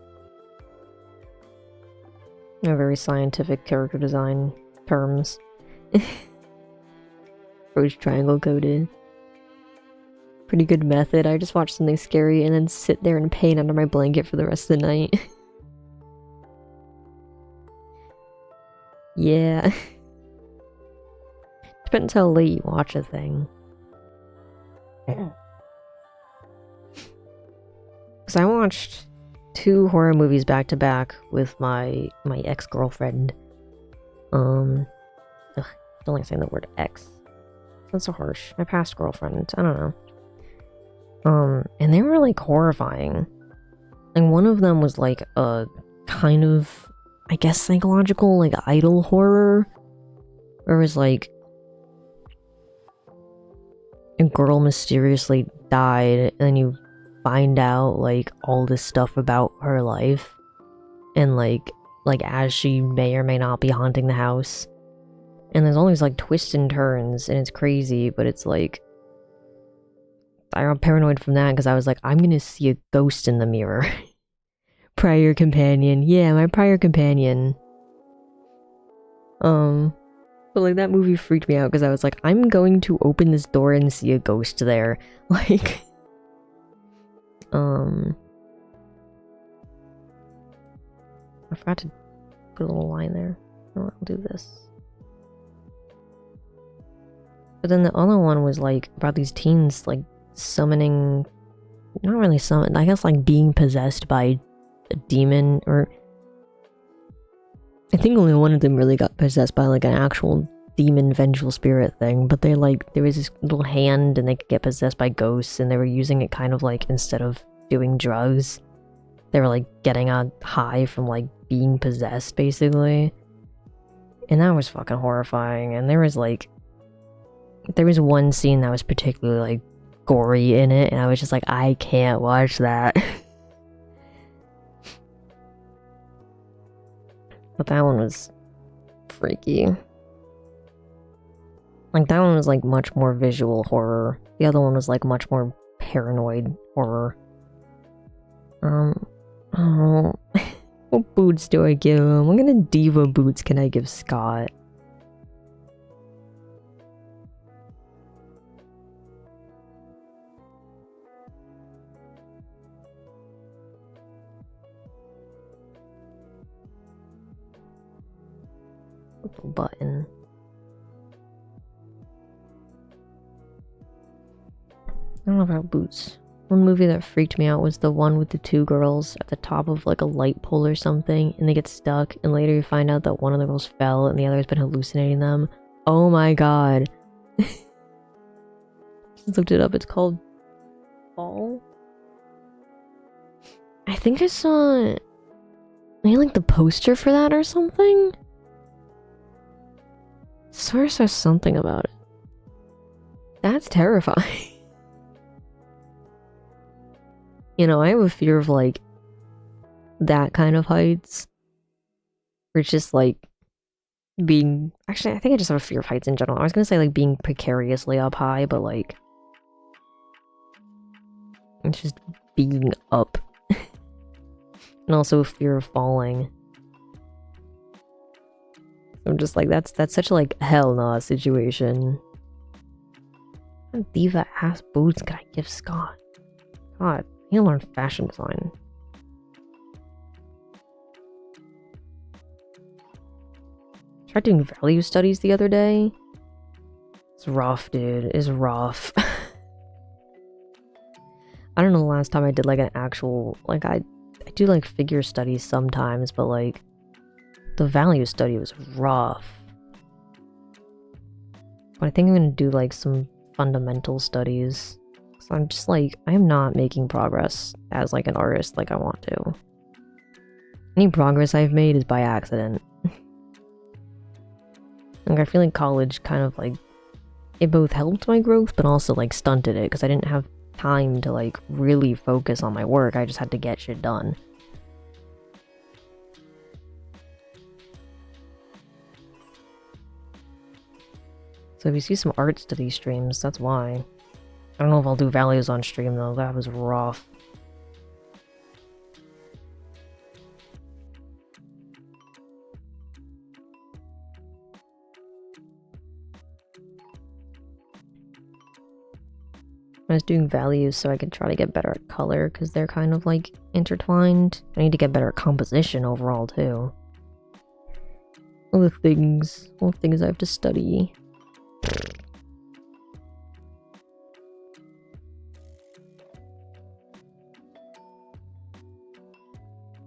A very scientific character design terms. Approach triangle coded. Pretty good method. I just watch something scary and then sit there in pain under my blanket for the rest of the night. Yeah. Depends how late you watch a thing. Because I watched 2 horror movies back to back with my ex-girlfriend. Ugh, don't like saying the word ex. That's so harsh. My past girlfriend. I don't know. And they were like horrifying. And one of them was like a kind of, I guess, psychological, like idol horror. Where it was like a girl mysteriously died, and then you find out like all this stuff about her life. And like as she may or may not be haunting the house. And there's all these like twists and turns, and it's crazy, but it's like I got paranoid from that because I was like, I'm gonna see a ghost in the mirror. Prior companion. Yeah, my prior companion. But like that movie freaked me out because I was like, I'm going to open this door and see a ghost there. Like, I forgot to put a little line there. Oh, I'll do this. But then the other one was like about these teens like summoning, not really summon, I guess like being possessed by a demon, or I think only one of them really got possessed by like an actual demon vengeful spirit thing, but they like, there was this little hand and they could get possessed by ghosts, and they were using it kind of like, instead of doing drugs, they were like getting a high from like being possessed basically. And that was fucking horrifying. And there was one scene that was particularly like gory in it, and I was just like, I can't watch that. But that one was freaky. Like that one was like much more visual horror. The other one was like much more paranoid horror. Oh, what boots do I give him? What kind of diva boots can I give Scott? Little button. I don't know about boots. One movie that freaked me out was the one with the 2 girls at the top of like a light pole or something, and they get stuck, and later you find out that one of the girls fell and the other has been hallucinating them. Oh my god. Just looked it up. It's called Fall? I think I saw maybe like the poster for that or something? I swear I saw something about it. That's terrifying. You know, I have a fear of like that kind of heights. Or it's just like being, actually I think I just have a fear of heights in general. I was gonna say like being precariously up high, but like it's just being up. And also a fear of falling. I'm just like, that's such a like hell nah situation. What diva ass boots could I give Scott? God, I need to learn fashion design. Tried doing value studies the other day. It's rough, dude. It's rough. I don't know the last time I did like an actual, like I do like figure studies sometimes, but like the value study was rough. But I think I'm gonna do like some fundamental studies. So I'm just like, I am not making progress as like an artist like I want to. Any progress I've made is by accident. Like I feel like college kind of like, it both helped my growth but also like stunted it, because I didn't have time to like really focus on my work. I just had to get shit done. So if you see some art study streams, that's why. I don't know if I'll do values on stream though, that was rough. I was doing values so I could try to get better at color because they're kind of like intertwined. I need to get better at composition overall too. All the things I have to study.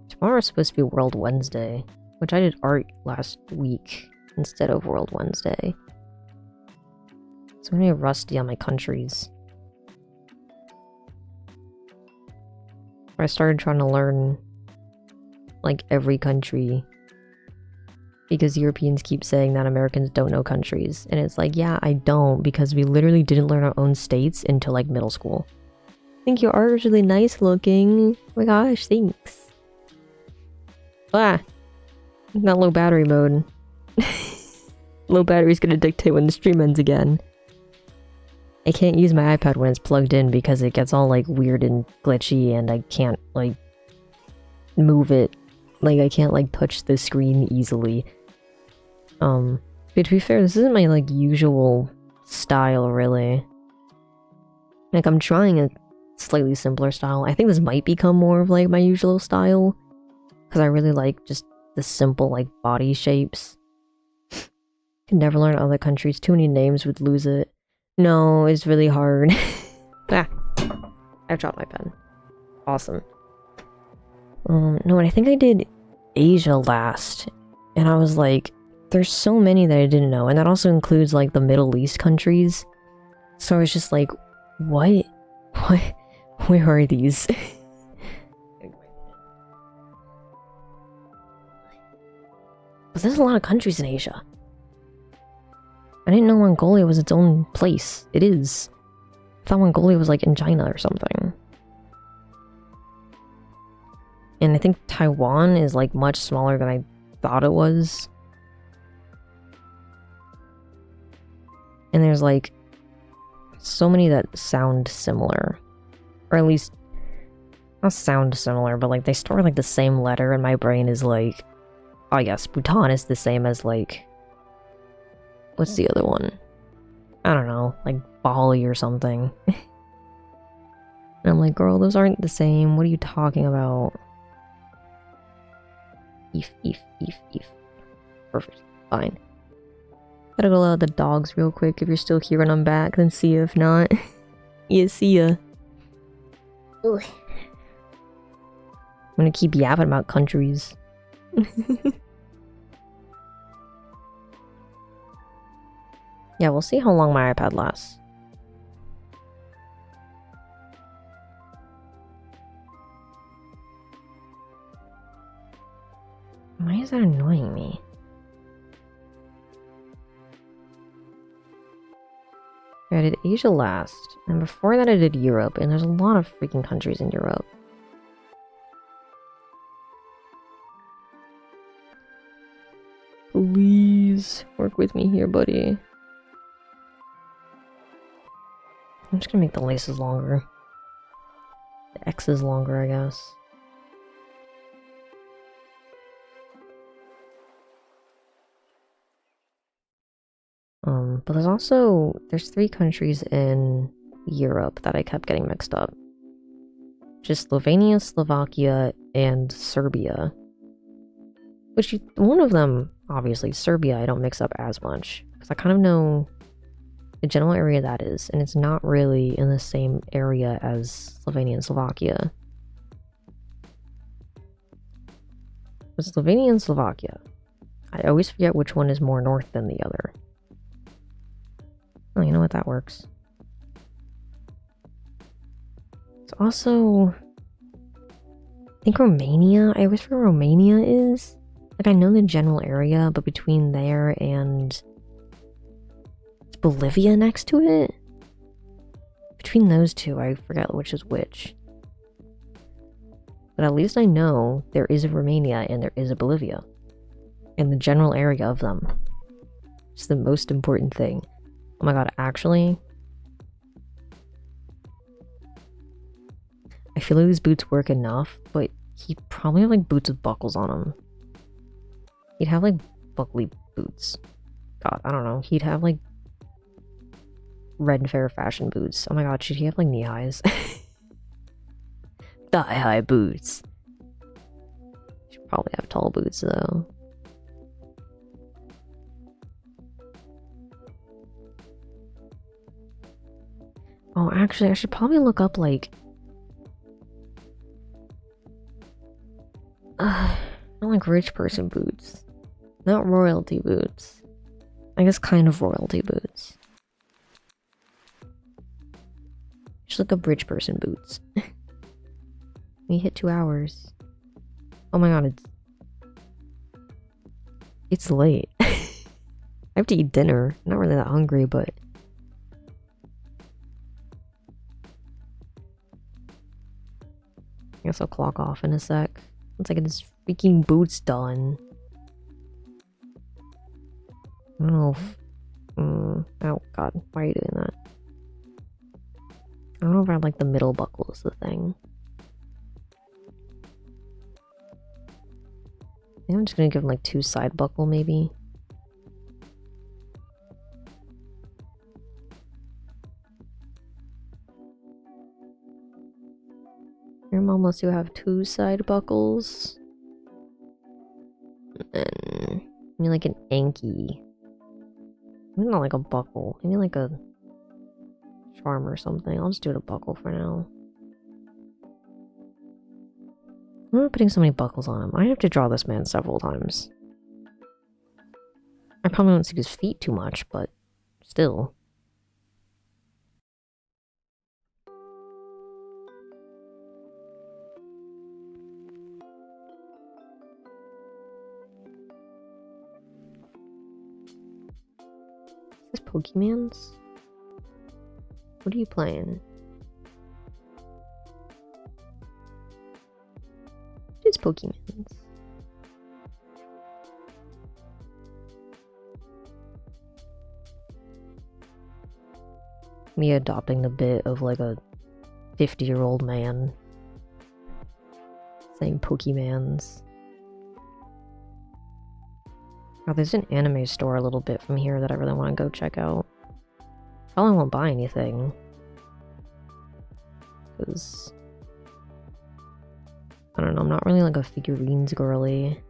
Tomorrow's supposed to be World Wednesday, which I did art last week instead of World Wednesday. So I'm really rusty on my countries. I started trying to learn like every country because Europeans keep saying that Americans don't know countries, and it's like, yeah, I don't, because we literally didn't learn our own states until like middle school. I think your art is really nice looking. Oh my gosh, thanks. Ah, not low battery mode. Low battery's gonna dictate when the stream ends again. I can't use my iPad when it's plugged in because it gets all like weird and glitchy, and I can't like move it. Like I can't like touch the screen easily. But to be fair, this isn't my like usual style really. Like I'm trying a slightly simpler style. I think this might become more of like my usual style because I really like just the simple like body shapes. Can never learn other countries. Too many names would lose it. No, it's really hard. Ah, I dropped my pen. Awesome. No, I think I did Asia last, and I was like, there's so many that I didn't know, and that also includes like the Middle East countries. So I was just like, what? Where are these? But there's a lot of countries in Asia. I didn't know Mongolia was its own place. It is. I thought Mongolia was like in China or something. And I think Taiwan is like much smaller than I thought it was. And there's like so many that sound similar. Or at least, not sound similar, but like they start like the same letter, and my brain is like, oh yes, Bhutan is the same as like, what's the other one? I don't know, like Bali or something. And I'm like, girl, those aren't the same. What are you talking about? Eef. Perfect. Fine. Gotta go let out the dogs real quick if you're still here and I'm back, then see you if not. Yeah, see ya. Ooh. I'm gonna keep yapping about countries. Yeah, we'll see how long my iPad lasts. Why is that annoying me? I did Asia last, and before that I did Europe, and there's a lot of freaking countries in Europe. Please, work with me here, buddy. I'm just gonna make the laces longer. The X's longer, I guess. But there's 3 countries in Europe that I kept getting mixed up. Just Slovenia, Slovakia, and Serbia. One of them, obviously, Serbia, I don't mix up as much. Because I kind of know the general area that is, and it's not really in the same area as Slovenia and Slovakia. But Slovenia and Slovakia, I always forget which one is more north than the other. Oh, you know what? That works. It's also, I think Romania. I always forget where Romania is. Like, I know the general area, but between there and is Bolivia next to it? Between those two, I forget which is which. But at least I know there is a Romania and there is a Bolivia. And the general area of them. It's the most important thing. Oh my god, actually, I feel like these boots work enough, but he'd probably have like boots with buckles on them. He'd have like buckly boots. God, I don't know. He'd have like red fair fashion boots. Oh my god, should he have like knee highs? Thigh high boots. Should probably have tall boots though. Oh, actually, I should probably look up like not like rich person boots. Not royalty boots. I guess kind of royalty boots. Just look up rich person boots. We hit 2 hours. Oh my god, it's late. I have to eat dinner. I'm not really that hungry, but I guess I'll clock off in a sec. Once I get this freaking boots done. I don't know if... oh god, why are you doing that? I don't know if I like the middle buckle is the thing. I think I'm just gonna give him like 2 side buckle maybe. Your mom lets you have 2 side buckles. And maybe like an anky. Maybe not like a buckle. Maybe like a charm or something. I'll just do it a buckle for now. I'm not putting so many buckles on him. I have to draw this man several times. I probably won't see his feet too much, but still. Is this Pokemans? What are you playing? It's Pokemans. Me adopting the bit of like a 50-year-old man saying Pokemans. Oh, there's an anime store a little bit from here that I really want to go check out. Probably won't buy anything. Because... I don't know, I'm not really like a figurines girly.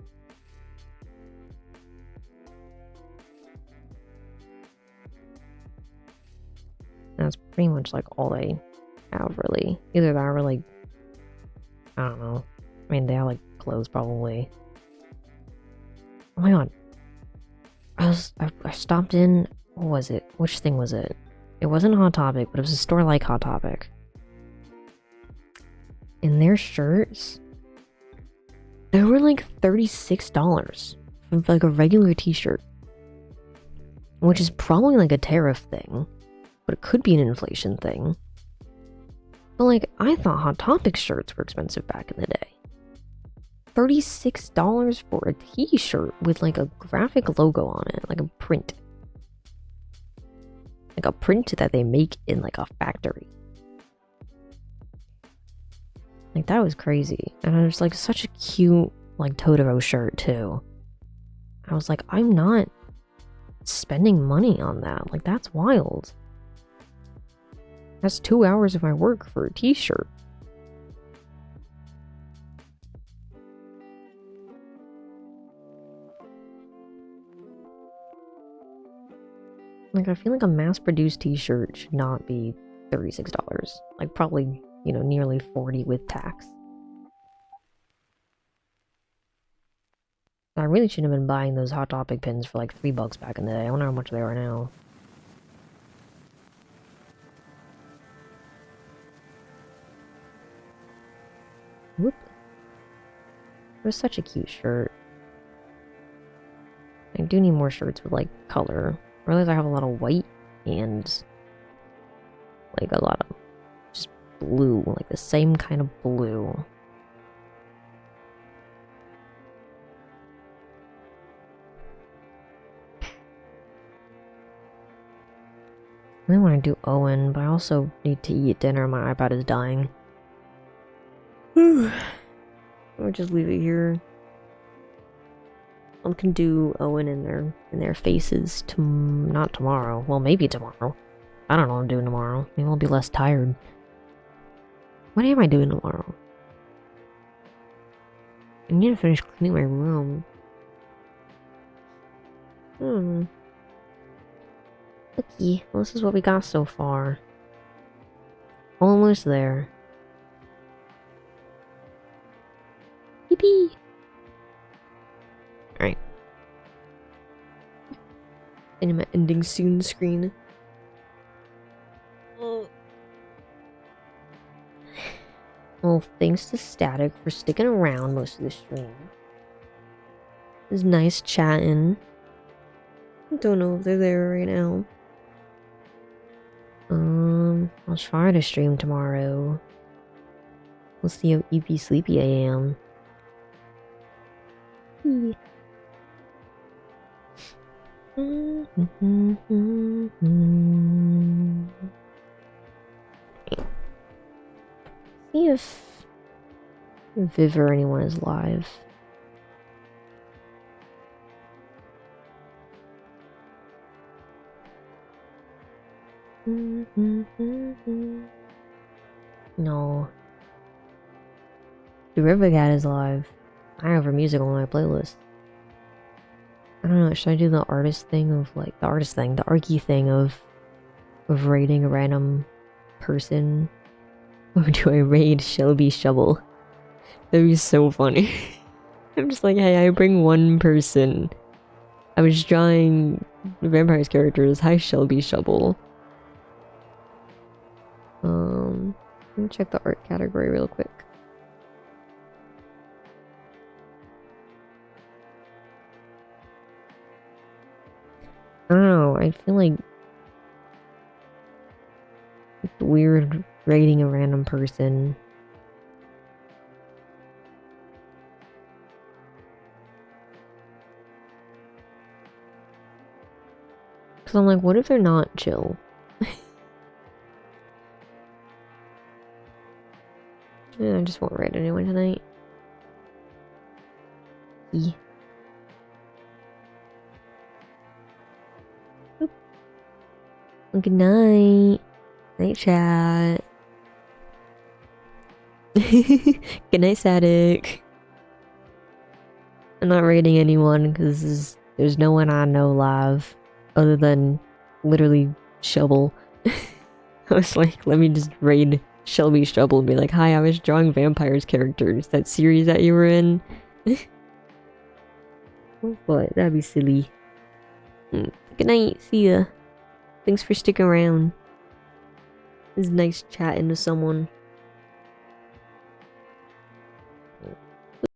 That's pretty much like all they have really. Either that or like, I don't know. I mean, they have like clothes probably. Oh my god. I stopped in, what was it? Which thing was it? It wasn't Hot Topic, but it was a store like Hot Topic. And their shirts, they were like $36 for like a regular t-shirt. Which is probably like a tariff thing. But it could be an inflation thing. But like, I thought Hot Topic shirts were expensive back in the day. $36 for a t-shirt with like a graphic logo on it, like a print. Like a print that they make in like a factory. Like, that was crazy. And it was like such a cute like Totoro shirt too. I was like, I'm not spending money on that. Like, that's wild. That's 2 hours of my work for a t-shirt. Like, I feel like a mass-produced t-shirt should not be $36. Like, probably, you know, nearly 40 with tax. I really shouldn't have been buying those Hot Topic pins for like $3 back in the day. I wonder how much they are now. Whoop. It was such a cute shirt. I do need more shirts with like color. I realize I have a lot of white and like a lot of just blue, like the same kind of blue. I really want to do Owen, but I also need to eat dinner. My iPad is dying. I'll just leave it here. I can do Owen in their faces not tomorrow. Well, maybe tomorrow. I don't know what I'm doing tomorrow. Maybe I'll be less tired. What am I doing tomorrow? I need to finish cleaning my room. Okay, well, this is what we got so far. Almost there. Yippee! Alright. Anime ending soon screen. Well, thanks to Static for sticking around most of the stream. It was nice chatting. I don't know if they're there right now. I'll try to stream tomorrow. We'll see how EP sleepy I am. See if Viv or anyone is live. No. The River Cat is live. I have her music on my playlist. I don't know, should I do the artist thing of like the archy thing of raiding a random person? Or do I raid Shelby Shovel? That'd be so funny. I'm just like, hey, I bring one person. I was drawing Vampires characters. Hi, Shelby Shovel. Let me check the art category real quick. I don't know, I feel like it's weird raiding a random person. Cause I'm like, what if they're not chill? Yeah, I just won't raid anyone tonight. Yeah. Well, good night. Night chat. Good night, Static. I'm not raiding anyone because there's no one I know live other than literally Shovel. I was like, let me just raid Shelby Shovel and be like, hi, I was drawing Vampires characters. That series that you were in. But that'd be silly. Good night. See ya. Thanks for sticking around. It's nice chatting to someone.